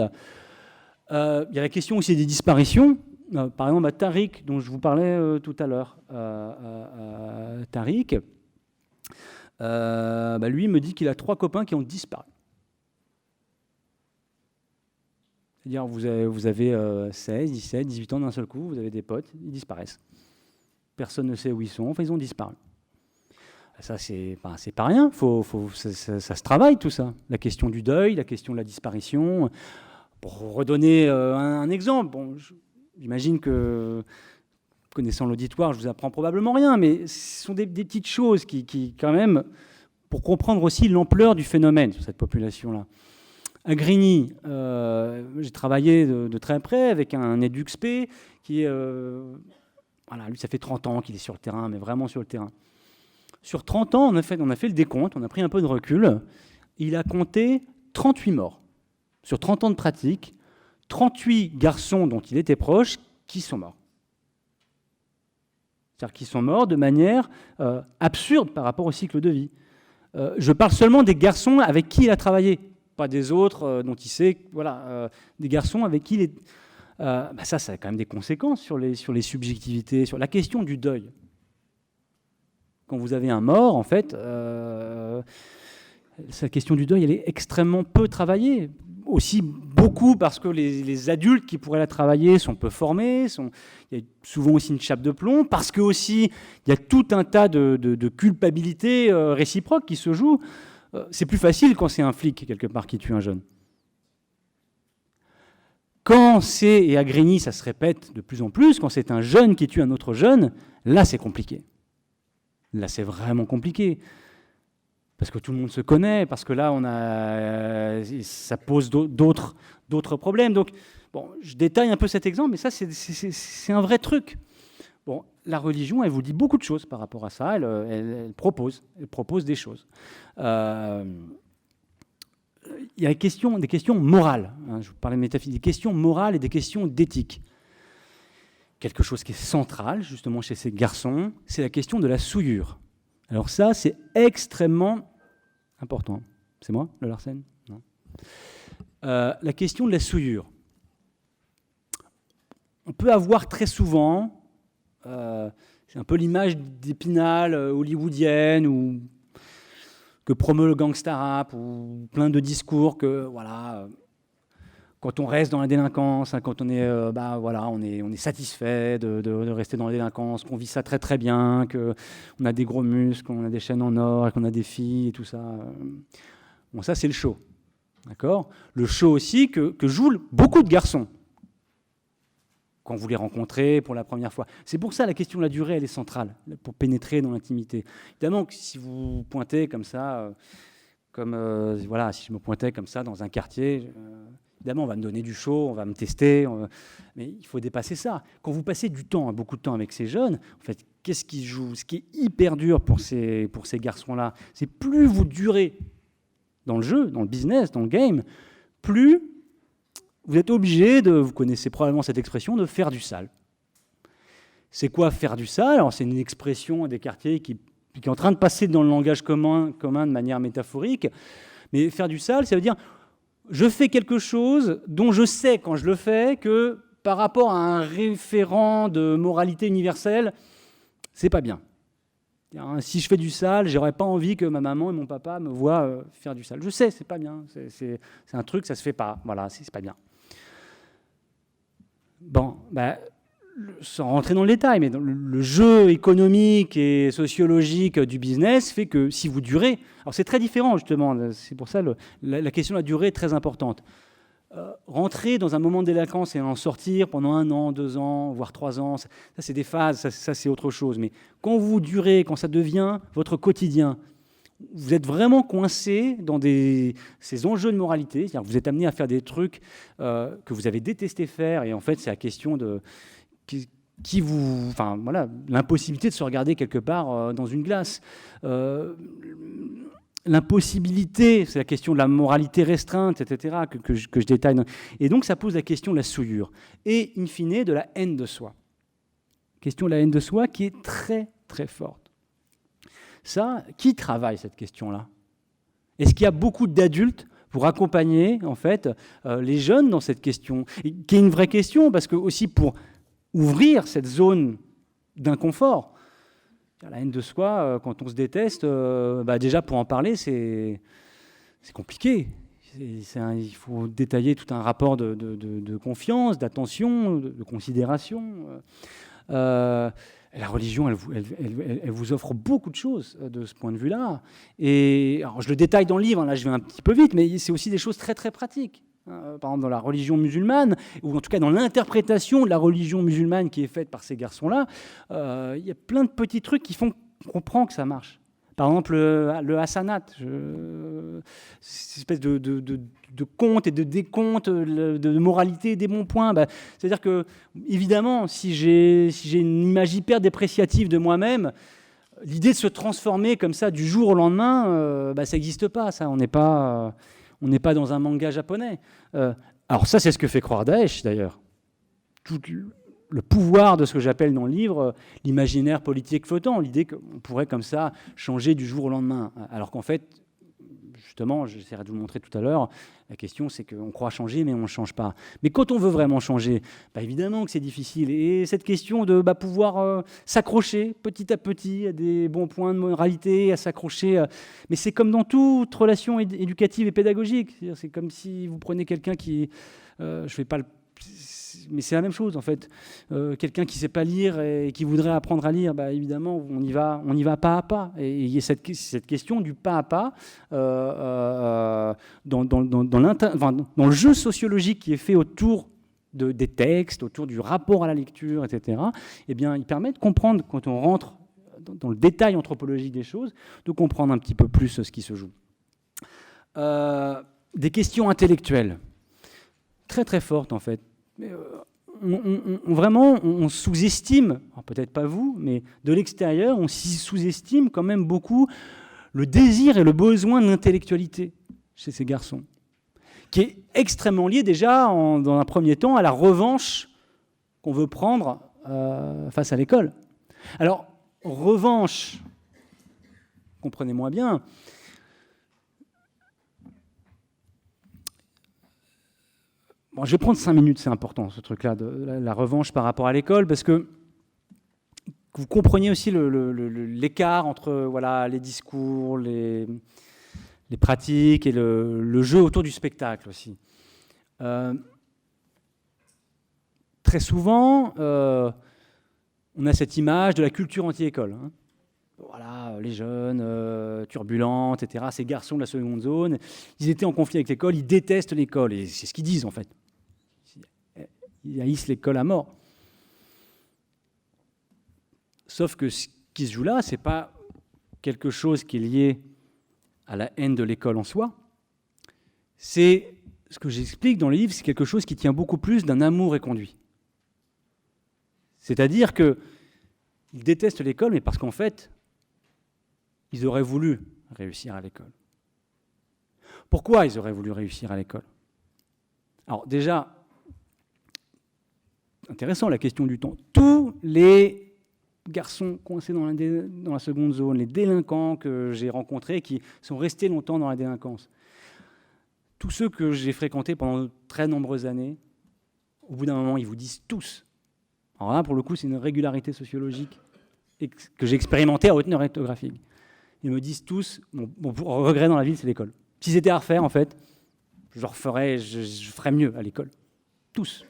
Il y a la question aussi des disparitions. Par exemple, Tariq, dont je vous parlais tout à l'heure. Tariq, lui me dit qu'il a 3 copains qui ont disparu. C'est-à-dire, vous avez 16, 17, 18 ans d'un seul coup, vous avez des potes, ils disparaissent. Personne ne sait où ils sont, enfin ils ont disparu. Ça, c'est pas rien, ça se travaille tout ça. La question du deuil, la question de la disparition. Pour redonner un exemple, j'imagine que connaissant l'auditoire, je vous apprends probablement rien, mais ce sont des petites choses qui, quand même, pour comprendre aussi l'ampleur du phénomène sur cette population-là. À Grigny, j'ai travaillé de très près avec un EduxP qui lui, ça fait 30 ans qu'il est sur le terrain, mais vraiment sur le terrain. Sur 30 ans, on a fait le décompte, on a pris un peu de recul. Il a compté 38 morts. Sur 30 ans de pratique, 38 garçons dont il était proche qui sont morts. C'est-à-dire qu'ils sont morts de manière absurde par rapport au cycle de vie. Je parle seulement des garçons avec qui il a travaillé, pas des autres dont il sait, des garçons avec qui il est... ça a quand même des conséquences sur les subjectivités, sur la question du deuil. Quand vous avez un mort, en fait, cette question du deuil, elle est extrêmement peu travaillée. Aussi beaucoup parce que les adultes qui pourraient la travailler sont peu formés, il y a souvent aussi une chape de plomb, parce que aussi il y a tout un tas de culpabilités réciproques qui se jouent. C'est plus facile quand c'est un flic, quelque part, qui tue un jeune. Quand c'est, et à Grigny ça se répète de plus en plus, quand c'est un jeune qui tue un autre jeune, là c'est compliqué. Là c'est vraiment compliqué. Parce que tout le monde se connaît, parce que là ça pose d'autres problèmes. Donc, bon, je détaille un peu cet exemple, mais ça c'est un vrai truc. Bon, la religion, elle vous dit beaucoup de choses par rapport à ça, elle propose des choses. Il y a des questions morales, hein, je vous parlais de métaphysique, des questions morales et des questions d'éthique. Quelque chose qui est central, justement, chez ces garçons, c'est la question de la souillure. Alors ça, c'est extrêmement important. C'est moi, le Larsen ? Non. La question de la souillure. On peut avoir très souvent, c'est un peu l'image d'Épinal hollywoodienne ou que promeut le gangsta rap ou plein de discours que quand on reste dans la délinquance, hein, quand on est, on est satisfait de rester dans la délinquance, qu'on vit ça très très bien, qu'on a des gros muscles, qu'on a des chaînes en or, qu'on a des filles et tout ça. Bon, ça c'est le show, d'accord ? Le show aussi que jouent beaucoup de garçons quand vous les rencontrez pour la première fois. C'est pour ça la question de la durée, elle est centrale, pour pénétrer dans l'intimité. Évidemment que si vous pointez comme ça, si je me pointais comme ça dans un quartier... Évidemment, on va me donner du show, on va me tester, mais il faut dépasser ça. Quand vous passez beaucoup de temps avec ces jeunes, en fait, qu'est-ce qui se joue ? Ce qui est hyper dur pour ces garçons-là, c'est plus vous durez dans le jeu, dans le business, dans le game, plus vous êtes obligé vous connaissez probablement cette expression, de faire du sale. C'est quoi faire du sale ? Alors, c'est une expression des quartiers qui est en train de passer dans le langage commun de manière métaphorique, mais faire du sale, ça veut dire... Je fais quelque chose dont je sais, quand je le fais, que par rapport à un référent de moralité universelle, c'est pas bien. Si je fais du sale, j'aurais pas envie que ma maman et mon papa me voient faire du sale. Je sais, c'est pas bien. C'est un truc, ça se fait pas. Voilà, c'est pas bien. Bon, sans rentrer dans le détail, mais le jeu économique et sociologique du business fait que si vous durez... Alors c'est très différent justement, c'est pour ça la question de la durée est très importante. Rentrer dans un moment de délinquance et en sortir pendant 1 an, 2 ans, voire 3 ans, ça c'est des phases, ça c'est autre chose. Mais quand vous durez, quand ça devient votre quotidien, vous êtes vraiment coincé dans ces enjeux de moralité, c'est-à-dire que vous êtes amené à faire des trucs que vous avez détesté faire, et en fait c'est la question de... l'impossibilité de se regarder quelque part dans une glace. L'impossibilité, c'est la question de la moralité restreinte, etc., que je détaille. Et donc, ça pose la question de la souillure. Et, in fine, de la haine de soi. Question de la haine de soi qui est très, très forte. Ça, qui travaille cette question-là ? Est-ce qu'il y a beaucoup d'adultes pour accompagner, en fait, les jeunes dans cette question ? Et qui est une vraie question, parce que aussi pour ouvrir cette zone d'inconfort. La haine de soi, quand on se déteste, déjà pour en parler, c'est compliqué. Il faut détailler tout un rapport de confiance, d'attention, de considération. La religion, elle vous offre beaucoup de choses de ce point de vue-là. Et alors, je le détaille dans le livre, là je vais un petit peu vite, mais c'est aussi des choses très très pratiques. par exemple dans la religion musulmane, ou en tout cas dans l'interprétation de la religion musulmane qui est faite par ces garçons-là, il y a plein de petits trucs qui font qu'on comprend que ça marche. Par exemple, le hasanat, cette espèce de compte et de décompte, de moralité des bons points. C'est-à-dire que, évidemment, si j'ai une image hyper dépréciative de moi-même, l'idée de se transformer comme ça du jour au lendemain, ça n'existe pas. Ça, on n'est pas dans un manga japonais. Alors ça, c'est ce que fait croire Daesh, d'ailleurs. Tout le pouvoir de ce que j'appelle dans le livre l'imaginaire politique flottant, l'idée qu'on pourrait comme ça changer du jour au lendemain. Alors qu'en fait, justement, j'essaierai de vous montrer tout à l'heure, la question c'est qu'on croit changer mais on ne change pas. Mais quand on veut vraiment changer, évidemment que c'est difficile. Et cette question de pouvoir s'accrocher petit à petit à des bons points de moralité, à s'accrocher... mais c'est comme dans toute relation éducative et pédagogique. C'est comme si vous prenez quelqu'un qui... je ne fais pas le... Mais c'est la même chose en fait. Quelqu'un qui ne sait pas lire et qui voudrait apprendre à lire, évidemment, on y va pas à pas. Et il y a cette question du pas à pas dans le jeu sociologique qui est fait autour des textes, autour du rapport à la lecture, etc. Eh bien, il permet de comprendre, quand on rentre dans le détail anthropologique des choses, de comprendre un petit peu plus ce qui se joue. Des questions intellectuelles très très fortes en fait. On sous-estime, peut-être pas vous, mais de l'extérieur, on sous-estime quand même beaucoup le désir et le besoin d'intellectualité chez ces garçons, qui est extrêmement lié déjà, dans un premier temps, à la revanche qu'on veut prendre face à l'école. Alors, revanche, comprenez-moi bien, je vais prendre 5 minutes, c'est important ce truc-là, de la revanche par rapport à l'école, parce que vous compreniez aussi l'écart entre les discours, les pratiques et le jeu autour du spectacle aussi. Très souvent, on a cette image de la culture anti-école. Voilà, les jeunes, turbulents, etc., ces garçons de la seconde zone, ils étaient en conflit avec l'école, ils détestent l'école, et c'est ce qu'ils disent en fait. Ils haïssent l'école à mort. Sauf que ce qui se joue là, ce n'est pas quelque chose qui est lié à la haine de l'école en soi. C'est, ce que j'explique dans le livre, c'est quelque chose qui tient beaucoup plus d'un amour éconduit. C'est-à-dire qu'ils détestent l'école, mais parce qu'en fait, ils auraient voulu réussir à l'école. Pourquoi ils auraient voulu réussir à l'école? Alors déjà, intéressant la question du temps. Tous les garçons coincés dans la seconde zone, les délinquants que j'ai rencontrés, qui sont restés longtemps dans la délinquance, tous ceux que j'ai fréquentés pendant de très nombreuses années, au bout d'un moment, ils vous disent tous. Alors là, pour le coup, c'est une régularité sociologique que j'ai expérimentée à haute teneur ethnographique. Ils me disent tous, mon regret dans la vie, c'est l'école. Si c'était à refaire, en fait, je ferais mieux à l'école. Tous.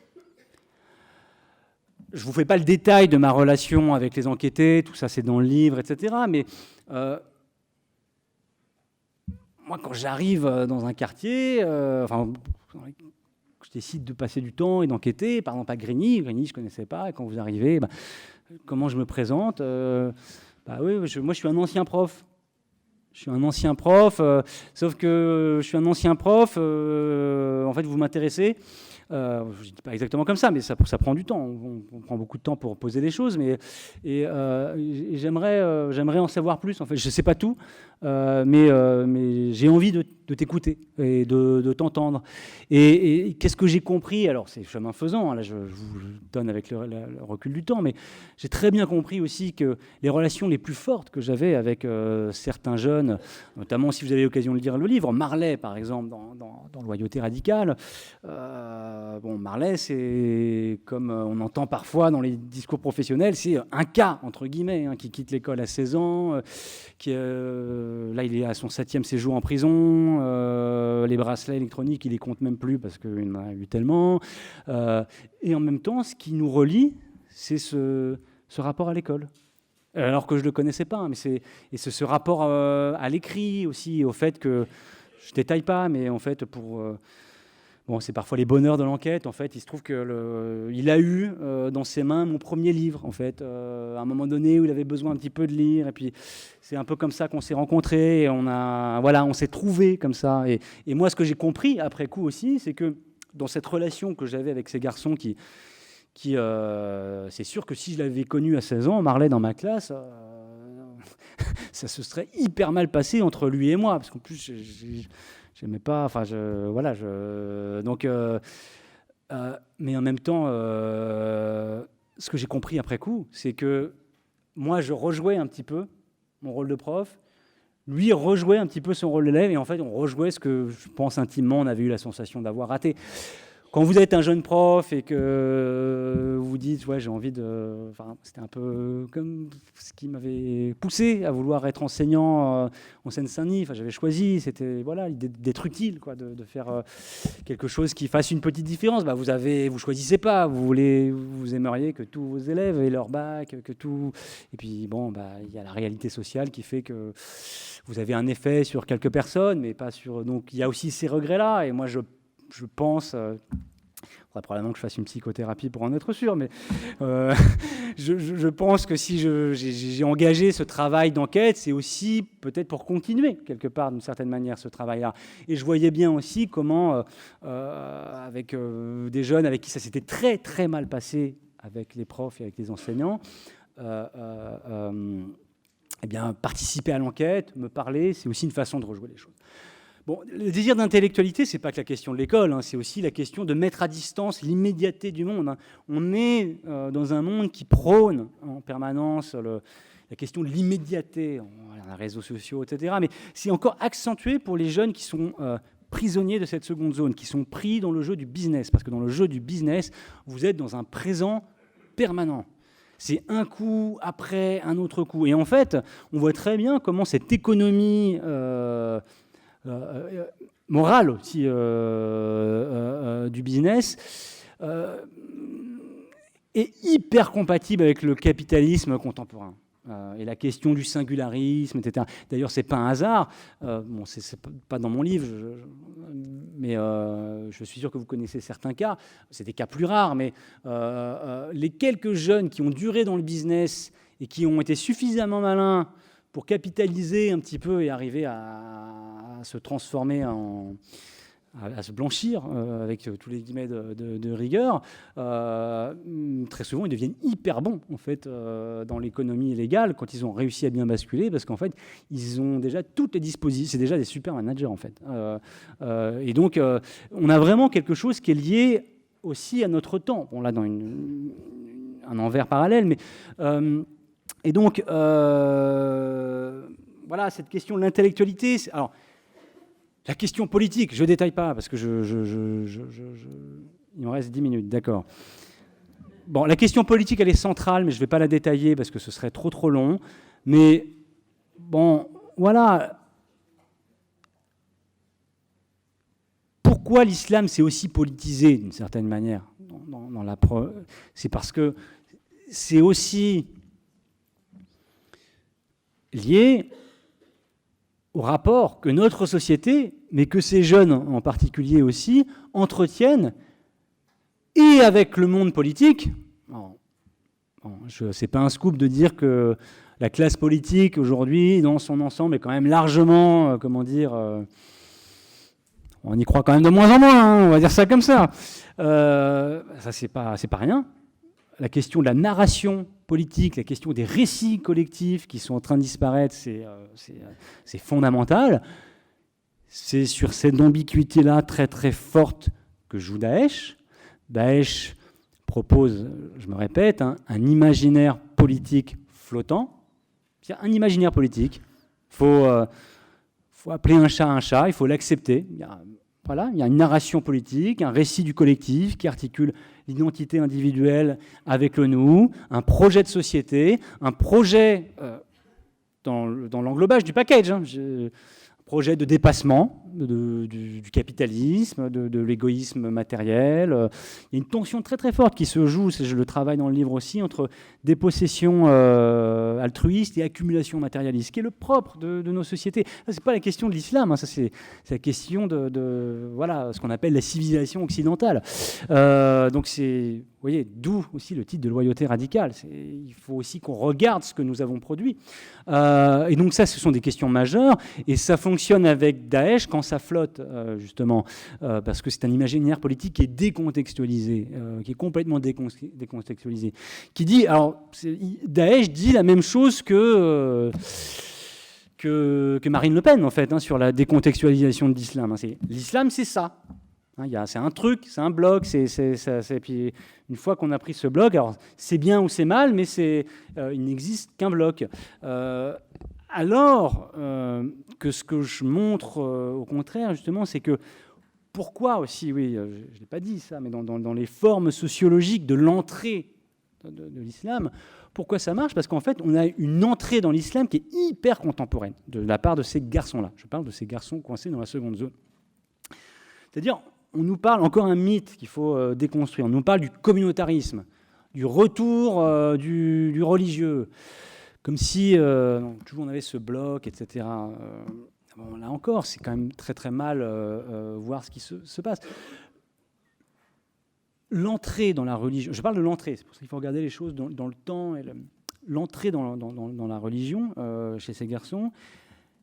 Je ne vous fais pas le détail de ma relation avec les enquêtés, tout ça c'est dans le livre, etc. Mais moi, quand j'arrive dans un quartier, je décide de passer du temps et d'enquêter, par exemple à Grigny, je ne connaissais pas, et quand vous arrivez, comment je me présente? Oui, moi je suis un ancien prof. Je suis un ancien prof, sauf que je suis un ancien prof, en fait vous m'intéressez. Je ne dis pas exactement comme ça, mais ça prend du temps. On prend beaucoup de temps pour poser les choses, et j'aimerais en savoir plus. En fait, je ne sais pas tout, mais j'ai envie de t'écouter et de t'entendre. Et qu'est-ce que j'ai compris? Alors, c'est chemin faisant, là je vous donne avec le recul du temps, mais j'ai très bien compris aussi que les relations les plus fortes que j'avais avec certains jeunes, notamment si vous avez l'occasion de lire le livre, Marley par exemple, dans Loyauté radicale, Marley, c'est comme on entend parfois dans les discours professionnels, c'est un cas, entre guillemets, qui quitte l'école à 16 ans, là il est à son 7e séjour en prison, les bracelets électroniques, il les compte même plus parce qu'il en a eu tellement. Et en même temps, ce qui nous relie, c'est ce rapport à l'école. Alors que je ne le connaissais pas, mais c'est ce rapport à l'écrit aussi, au fait que, je ne détaille pas, mais en fait, bon, c'est parfois les bonheurs de l'enquête. En fait, il se trouve qu'il a eu dans ses mains mon premier livre, en fait, à un moment donné où il avait besoin un petit peu de lire. Et puis, c'est un peu comme ça qu'on s'est rencontrés. Et on s'est trouvés comme ça. Et moi, ce que j'ai compris après coup aussi, c'est que dans cette relation que j'avais avec ces garçons c'est sûr que si je l'avais connu à 16 ans, Marley dans ma classe, ça se serait hyper mal passé entre lui et moi, parce qu'en plus, j'aimais pas, mais en même temps, ce que j'ai compris après coup, c'est que moi, je rejouais un petit peu mon rôle de prof, lui rejouait un petit peu son rôle d'élève, et en fait, on rejouait ce que je pense intimement, on avait eu la sensation d'avoir raté. Quand vous êtes un jeune prof et que vous dites, ouais, j'ai envie de... Enfin, c'était un peu comme ce qui m'avait poussé à vouloir être enseignant en Seine-Saint-Denis. Enfin, j'avais choisi, c'était l'idée d'être utile, quoi, de faire quelque chose qui fasse une petite différence. Bah, vous choisissez pas, vous aimeriez que tous vos élèves aient leur bac, que tout... Et puis, bon, il y a la réalité sociale qui fait que vous avez un effet sur quelques personnes, mais pas sur... Donc, il y a aussi ces regrets-là, et moi, je pense, il faudrait probablement que je fasse une psychothérapie pour en être sûr, mais je pense que si j'ai engagé ce travail d'enquête, c'est aussi peut-être pour continuer quelque part d'une certaine manière ce travail-là. Et je voyais bien aussi comment, avec des jeunes avec qui ça s'était très très mal passé avec les profs et avec les enseignants, participer à l'enquête, me parler, c'est aussi une façon de rejouer les choses. Bon, le désir d'intellectualité, ce n'est pas que la question de l'école, c'est aussi la question de mettre à distance l'immédiateté du monde. On est dans un monde qui prône en permanence la question de l'immédiateté, les réseaux sociaux, etc. Mais c'est encore accentué pour les jeunes qui sont prisonniers de cette seconde zone, qui sont pris dans le jeu du business. Parce que dans le jeu du business, vous êtes dans un présent permanent. C'est un coup après un autre coup. Et en fait, on voit très bien comment cette économie... morale aussi du business est hyper compatible avec le capitalisme contemporain et la question du singularisme, etc. D'ailleurs, c'est pas un hasard. C'est pas dans mon livre, mais je suis sûr que vous connaissez certains cas. C'est des cas plus rares, mais les quelques jeunes qui ont duré dans le business et qui ont été suffisamment malins pour capitaliser un petit peu et arriver à se transformer à se blanchir avec tous les guillemets de rigueur, très souvent ils deviennent hyper bons en fait dans l'économie légale quand ils ont réussi à bien basculer, parce qu'en fait ils ont déjà toutes les dispositions, c'est déjà des super managers en fait. Et donc on a vraiment quelque chose qui est lié aussi à notre temps. Bon là dans un envers parallèle, mais et donc, voilà, cette question de l'intellectualité. Alors, la question politique, je ne détaille pas, parce que il me reste 10 minutes, d'accord. Bon, la question politique, elle est centrale, mais je ne vais pas la détailler, parce que ce serait trop long. Mais, bon, voilà. Pourquoi l'islam s'est aussi politisé, d'une certaine manière c'est parce que c'est aussi... lié au rapport que notre société, mais que ces jeunes en particulier aussi, entretiennent et avec le monde politique. C'est pas un scoop de dire que la classe politique aujourd'hui, dans son ensemble, est quand même largement, on y croit quand même de moins en moins, on va dire ça comme ça. Ça, c'est pas rien. La question de la narration politique, la question des récits collectifs qui sont en train de disparaître, c'est fondamental. C'est sur cette ambiguïté-là très très forte que joue Daesh. Daesh propose, je me répète, un imaginaire politique flottant. C'est un imaginaire politique. Il faut appeler un chat, il faut l'accepter. Il y a une narration politique, un récit du collectif qui articule l'identité individuelle avec le nous, un projet de société, un projet dans l'englobage du package, un projet de dépassement, du capitalisme, de l'égoïsme matériel. Il y a une tension très très forte qui se joue, je le travaille dans le livre aussi, entre dépossession altruiste et accumulation matérialiste, qui est le propre de nos sociétés. Ce n'est pas la question de l'islam, hein, ça c'est la question de voilà, ce qu'on appelle la civilisation occidentale. Donc c'est, vous voyez, d'où aussi le titre de loyauté radicale. Il faut aussi qu'on regarde ce que nous avons produit. Et donc ça, ce sont des questions majeures, et ça fonctionne avec Daesh quand ça flotte, justement, parce que c'est un imaginaire politique qui est décontextualisé, qui est complètement décontextualisé, qui dit, alors Daesh dit la même chose que Marine Le Pen, en fait, hein, sur la décontextualisation de l'islam. L'islam, c'est ça. C'est un truc, c'est un bloc, puis une fois qu'on a pris ce bloc, alors c'est bien ou c'est mal, mais il n'existe qu'un bloc. Alors que ce que je montre au contraire, justement, c'est que pourquoi aussi, oui, je ne l'ai pas dit ça, mais dans les formes sociologiques de l'entrée de l'islam, pourquoi ça marche? Parce qu'en fait, on a une entrée dans l'islam qui est hyper contemporaine de la part de ces garçons-là. Je parle de ces garçons coincés dans la seconde zone. C'est-à-dire, on nous parle, encore un mythe qu'il faut déconstruire, on nous parle du communautarisme, du retour du religieux, comme si toujours on avait ce bloc, etc. Bon, là encore, c'est quand même très très mal voir ce qui se passe. L'entrée dans la religion, je parle de l'entrée, c'est pour ça qu'il faut regarder les choses dans le temps. L'entrée dans la religion chez ces garçons,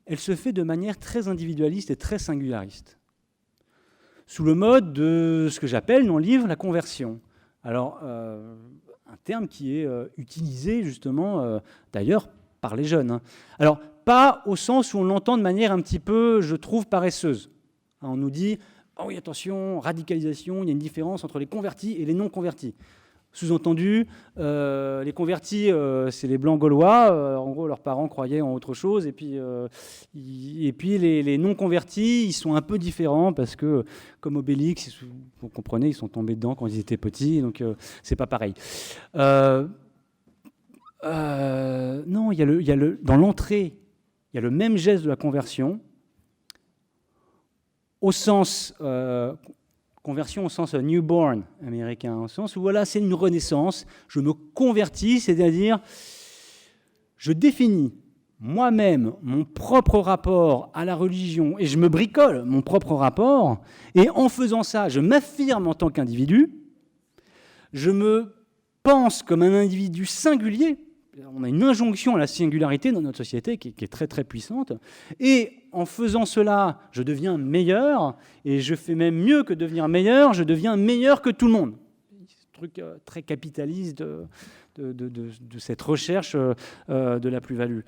elle se fait de manière très individualiste et très singulariste, sous le mode de ce que j'appelle dans le livre la conversion. Alors, un terme qui est utilisé justement, d'ailleurs, par les jeunes. Hein. Alors, pas au sens où on l'entend de manière un petit peu, je trouve, paresseuse. Hein, on nous dit, oh oui, attention, radicalisation, il y a une différence entre les convertis et les non-convertis. Sous-entendu, les convertis, c'est les blancs gaulois. En gros, leurs parents croyaient en autre chose. Et puis les non-convertis, ils sont un peu différents parce que, comme Obélix, vous comprenez, ils sont tombés dedans quand ils étaient petits. Donc, c'est pas pareil. Non, dans l'entrée, il y a le même geste de la conversion, au sens... conversion au sens newborn américain, au sens où voilà, c'est une renaissance, je me convertis, c'est-à-dire je définis moi-même mon propre rapport à la religion et je me bricole mon propre rapport, et en faisant ça, je m'affirme en tant qu'individu, je me pense comme un individu singulier. On a une injonction à la singularité dans notre société qui est très très puissante, et en faisant cela, je deviens meilleur, et je fais même mieux que devenir meilleur, je deviens meilleur que tout le monde. Ce truc très capitaliste de cette recherche de la plus-value.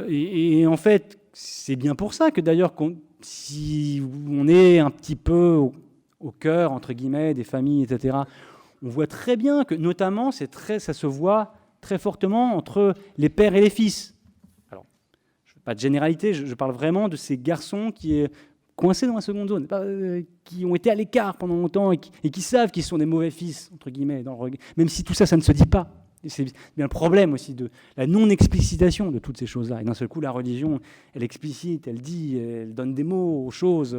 Et en fait, c'est bien pour ça que d'ailleurs, si on est un petit peu au cœur, entre guillemets, des familles, etc., on voit très bien que, notamment, ça se voit très fortement entre les pères et les fils. Alors, je ne veux pas de généralité, je parle vraiment de ces garçons qui sont coincés dans la seconde zone, qui ont été à l'écart pendant longtemps et qui savent qu'ils sont des mauvais fils, entre guillemets, même si tout ça, ça ne se dit pas. Et c'est bien le problème aussi de la non-explicitation de toutes ces choses-là. Et d'un seul coup, la religion, elle explicite, elle dit, elle donne des mots aux choses.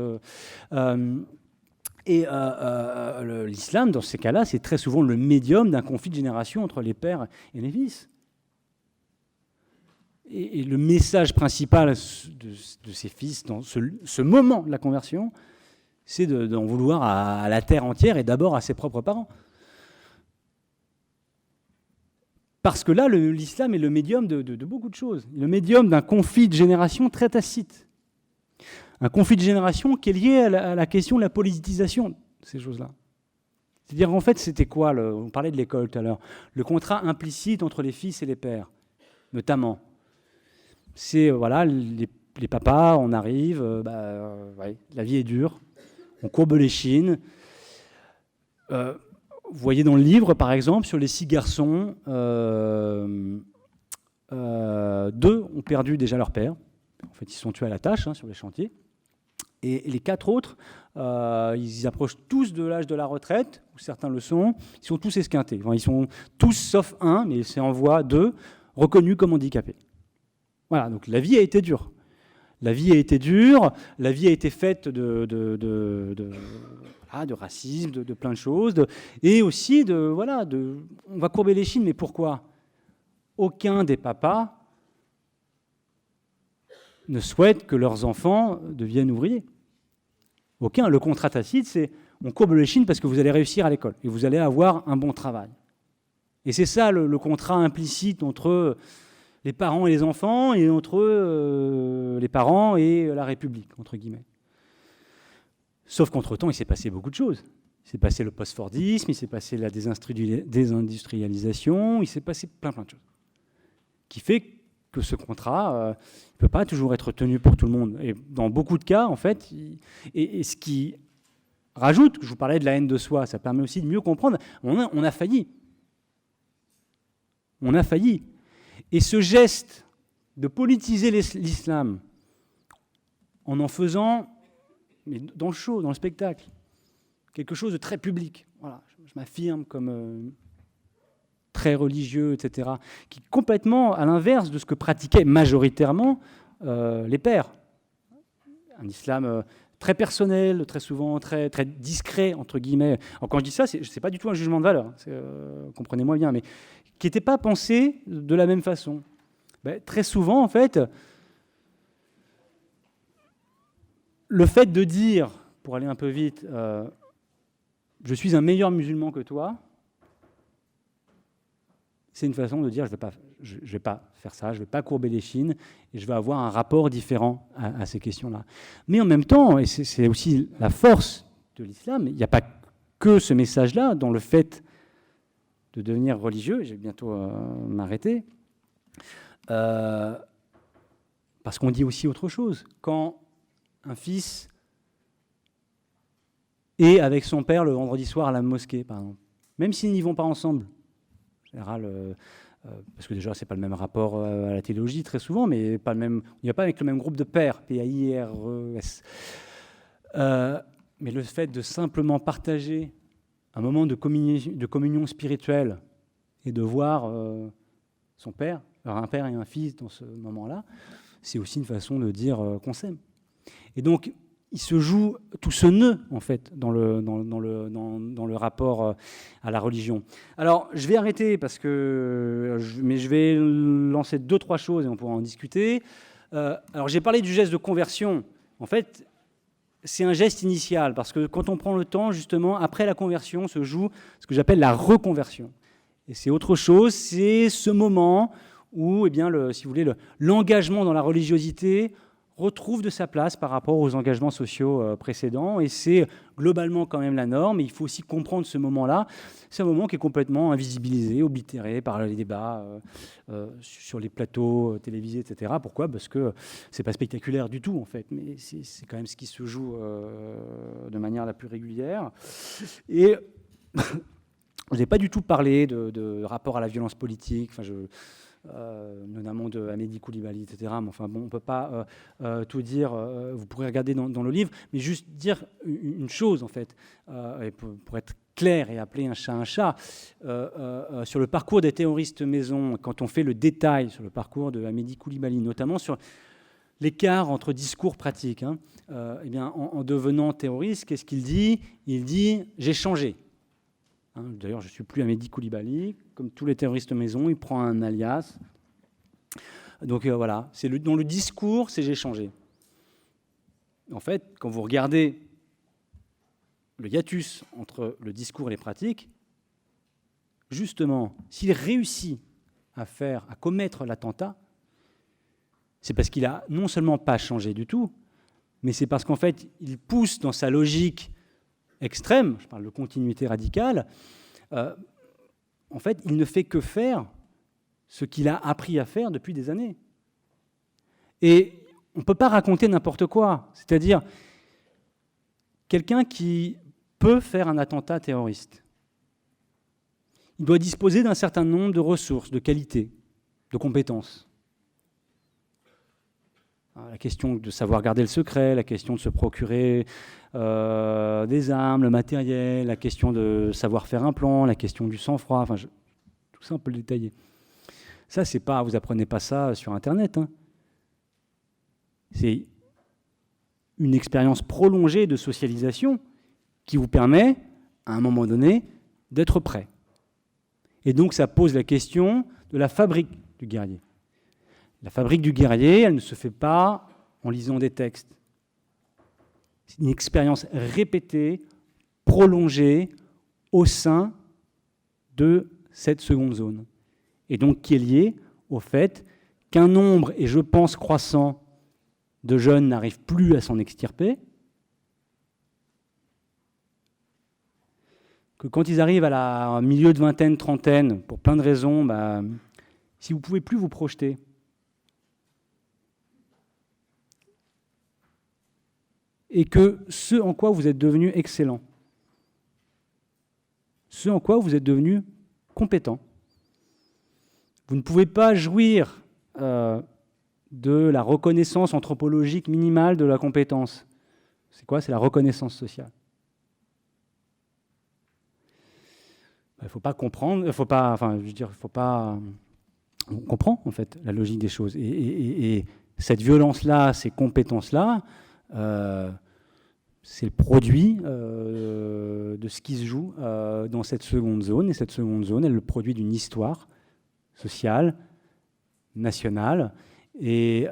L'islam, dans ces cas-là, c'est très souvent le médium d'un conflit de génération entre les pères et les fils. Et le message principal de ces fils dans ce moment de la conversion, c'est d'en vouloir à la terre entière et d'abord à ses propres parents. Parce que là, l'islam est le médium de beaucoup de choses. Le médium d'un conflit de génération très tacite. Un conflit de génération qui est lié à la question de la politisation de ces choses-là. C'est-à-dire, en fait, c'était quoi on parlait de l'école tout à l'heure. Le contrat implicite entre les fils et les pères, notamment. C'est, voilà, les papas, on arrive, la vie est dure, on courbe les chines. Vous voyez dans le livre, par exemple, sur les 6 garçons, 2 ont perdu déjà leur père. En fait, ils sont tués à la tâche sur les chantiers. Et les 4 autres, ils approchent tous de l'âge de la retraite, ou certains le sont, ils sont tous esquintés. Enfin, ils sont tous, sauf un, mais c'est en voie 2, reconnus comme handicapés. Voilà, donc la vie a été dure. La vie a été dure, la vie a été faite de racisme, de plein de choses, et aussi on va courber les chines, mais pourquoi? Aucun des papas ne souhaite que leurs enfants deviennent ouvriers. Aucun. Le contrat tacite, c'est on courbe les chines parce que vous allez réussir à l'école et vous allez avoir un bon travail. Et c'est ça le contrat implicite entre les parents et les enfants et entre les parents et la République, entre guillemets. Sauf qu'entre-temps, il s'est passé beaucoup de choses. Il s'est passé le post-fordisme, il s'est passé la désindustrialisation, il s'est passé plein de choses. Qui fait que ce contrat ne peut pas toujours être tenu pour tout le monde. Et dans beaucoup de cas, en fait, et ce qui rajoute, je vous parlais de la haine de soi, ça permet aussi de mieux comprendre, on a failli. On a failli. Et ce geste de politiser l'islam en faisant, mais dans le show, dans le spectacle, quelque chose de très public, voilà, je m'affirme comme très religieux, etc., qui est complètement à l'inverse de ce que pratiquaient majoritairement les pères. Un islam très personnel, très souvent très, très discret, entre guillemets. Alors, quand je dis ça, c'est pas du tout un jugement de valeur, comprenez-moi bien, mais qui n'était pas pensé de la même façon. Très souvent, en fait, le fait de dire, pour aller un peu vite, je suis un meilleur musulman que toi, c'est une façon de dire je ne vais pas faire ça, je ne vais pas courber les chines, et je vais avoir un rapport différent à ces questions-là. Mais en même temps, et c'est aussi la force de l'islam, il n'y a pas que ce message-là dans le fait de devenir religieux, je vais bientôt m'arrêter, parce qu'on dit aussi autre chose. Quand un fils est avec son père le vendredi soir à la mosquée, par exemple, même s'ils n'y vont pas ensemble, en général, parce que déjà, ce n'est pas le même rapport à la théologie très souvent, mais pas le même, on n'y va pas avec le même groupe de pères, P-A-I-R-E-S. Mais le fait de simplement partager un moment de communion spirituelle et de voir son père, alors un père et un fils dans ce moment-là, c'est aussi une façon de dire qu'on s'aime. Et donc, il se joue tout ce nœud, en fait, dans le rapport à la religion. Alors, je vais arrêter, mais je vais lancer 2-3 choses et on pourra en discuter. Alors, j'ai parlé du geste de conversion. En fait, c'est un geste initial, parce que quand on prend le temps, justement, après la conversion, se joue ce que j'appelle la reconversion. Et c'est autre chose, c'est ce moment où, si vous voulez, l'engagement dans la religiosité retrouve de sa place par rapport aux engagements sociaux précédents, et c'est globalement quand même la norme, et il faut aussi comprendre ce moment-là. C'est un moment qui est complètement invisibilisé, oblitéré par les débats sur les plateaux télévisés, etc. Pourquoi ? Parce que c'est pas spectaculaire du tout, en fait, mais c'est quand même ce qui se joue de manière la plus régulière. Et je n'ai pas du tout parlé de rapport à la violence politique, notamment de Amédi Coulibaly, etc. Mais enfin, bon, on ne peut pas tout dire, vous pourrez regarder dans le livre, mais juste dire une chose, en fait, et pour être clair et appeler un chat, sur le parcours des terroristes maison, quand on fait le détail sur le parcours de Amédi Coulibaly, notamment sur l'écart entre discours pratiques, en devenant terroriste, qu'est-ce qu'il dit ? Il dit « j'ai changé ». D'ailleurs, je ne suis plus Amédi Coulibaly. Comme tous les terroristes maison, il prend un alias. Donc voilà, dans le discours, c'est « j'ai changé ». En fait, quand vous regardez le hiatus entre le discours et les pratiques, justement, s'il réussit à commettre l'attentat, c'est parce qu'il n'a non seulement pas changé du tout, mais c'est parce qu'en fait, il pousse dans sa logique extrême, je parle de continuité radicale, en fait, il ne fait que faire ce qu'il a appris à faire depuis des années. Et on ne peut pas raconter n'importe quoi. C'est-à-dire, quelqu'un qui peut faire un attentat terroriste, il doit disposer d'un certain nombre de ressources, de qualités, de compétences. La question de savoir garder le secret, la question de se procurer des armes, le matériel, la question de savoir faire un plan, la question du sang-froid, tout ça on peut le détailler. Ça, c'est pas, vous apprenez pas ça sur Internet. C'est une expérience prolongée de socialisation qui vous permet, à un moment donné, d'être prêt. Et donc, ça pose la question de la fabrique du guerrier. La fabrique du guerrier, elle ne se fait pas en lisant des textes. C'est une expérience répétée, prolongée, au sein de cette seconde zone. Et donc, qui est liée au fait qu'un nombre, et je pense croissant, de jeunes n'arrivent plus à s'en extirper, que quand ils arrivent au milieu de vingtaine, trentaine, pour plein de raisons, si vous ne pouvez plus vous projeter, et que ce en quoi vous êtes devenu excellent, ce en quoi vous êtes devenu compétent, vous ne pouvez pas jouir de la reconnaissance anthropologique minimale de la compétence. C'est quoi? C'est la reconnaissance sociale. Il ne faut pas comprendre, il ne faut pas, enfin, je veux dire, il faut pas. On comprend en fait la logique des choses. Et cette violence-là, ces compétences-là, c'est le produit de ce qui se joue dans cette seconde zone. Et cette seconde zone, elle est le produit d'une histoire sociale, nationale. Et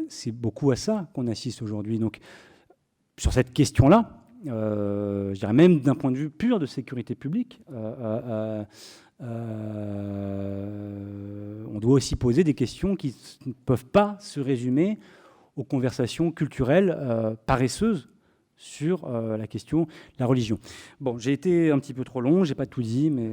c'est beaucoup à ça qu'on assiste aujourd'hui. Donc, sur cette question-là, je dirais même d'un point de vue pur de sécurité publique, on doit aussi poser des questions qui ne peuvent pas se résumer aux conversations culturelles paresseuses sur la question de la religion. Bon, j'ai été un petit peu trop long, j'ai pas tout dit, mais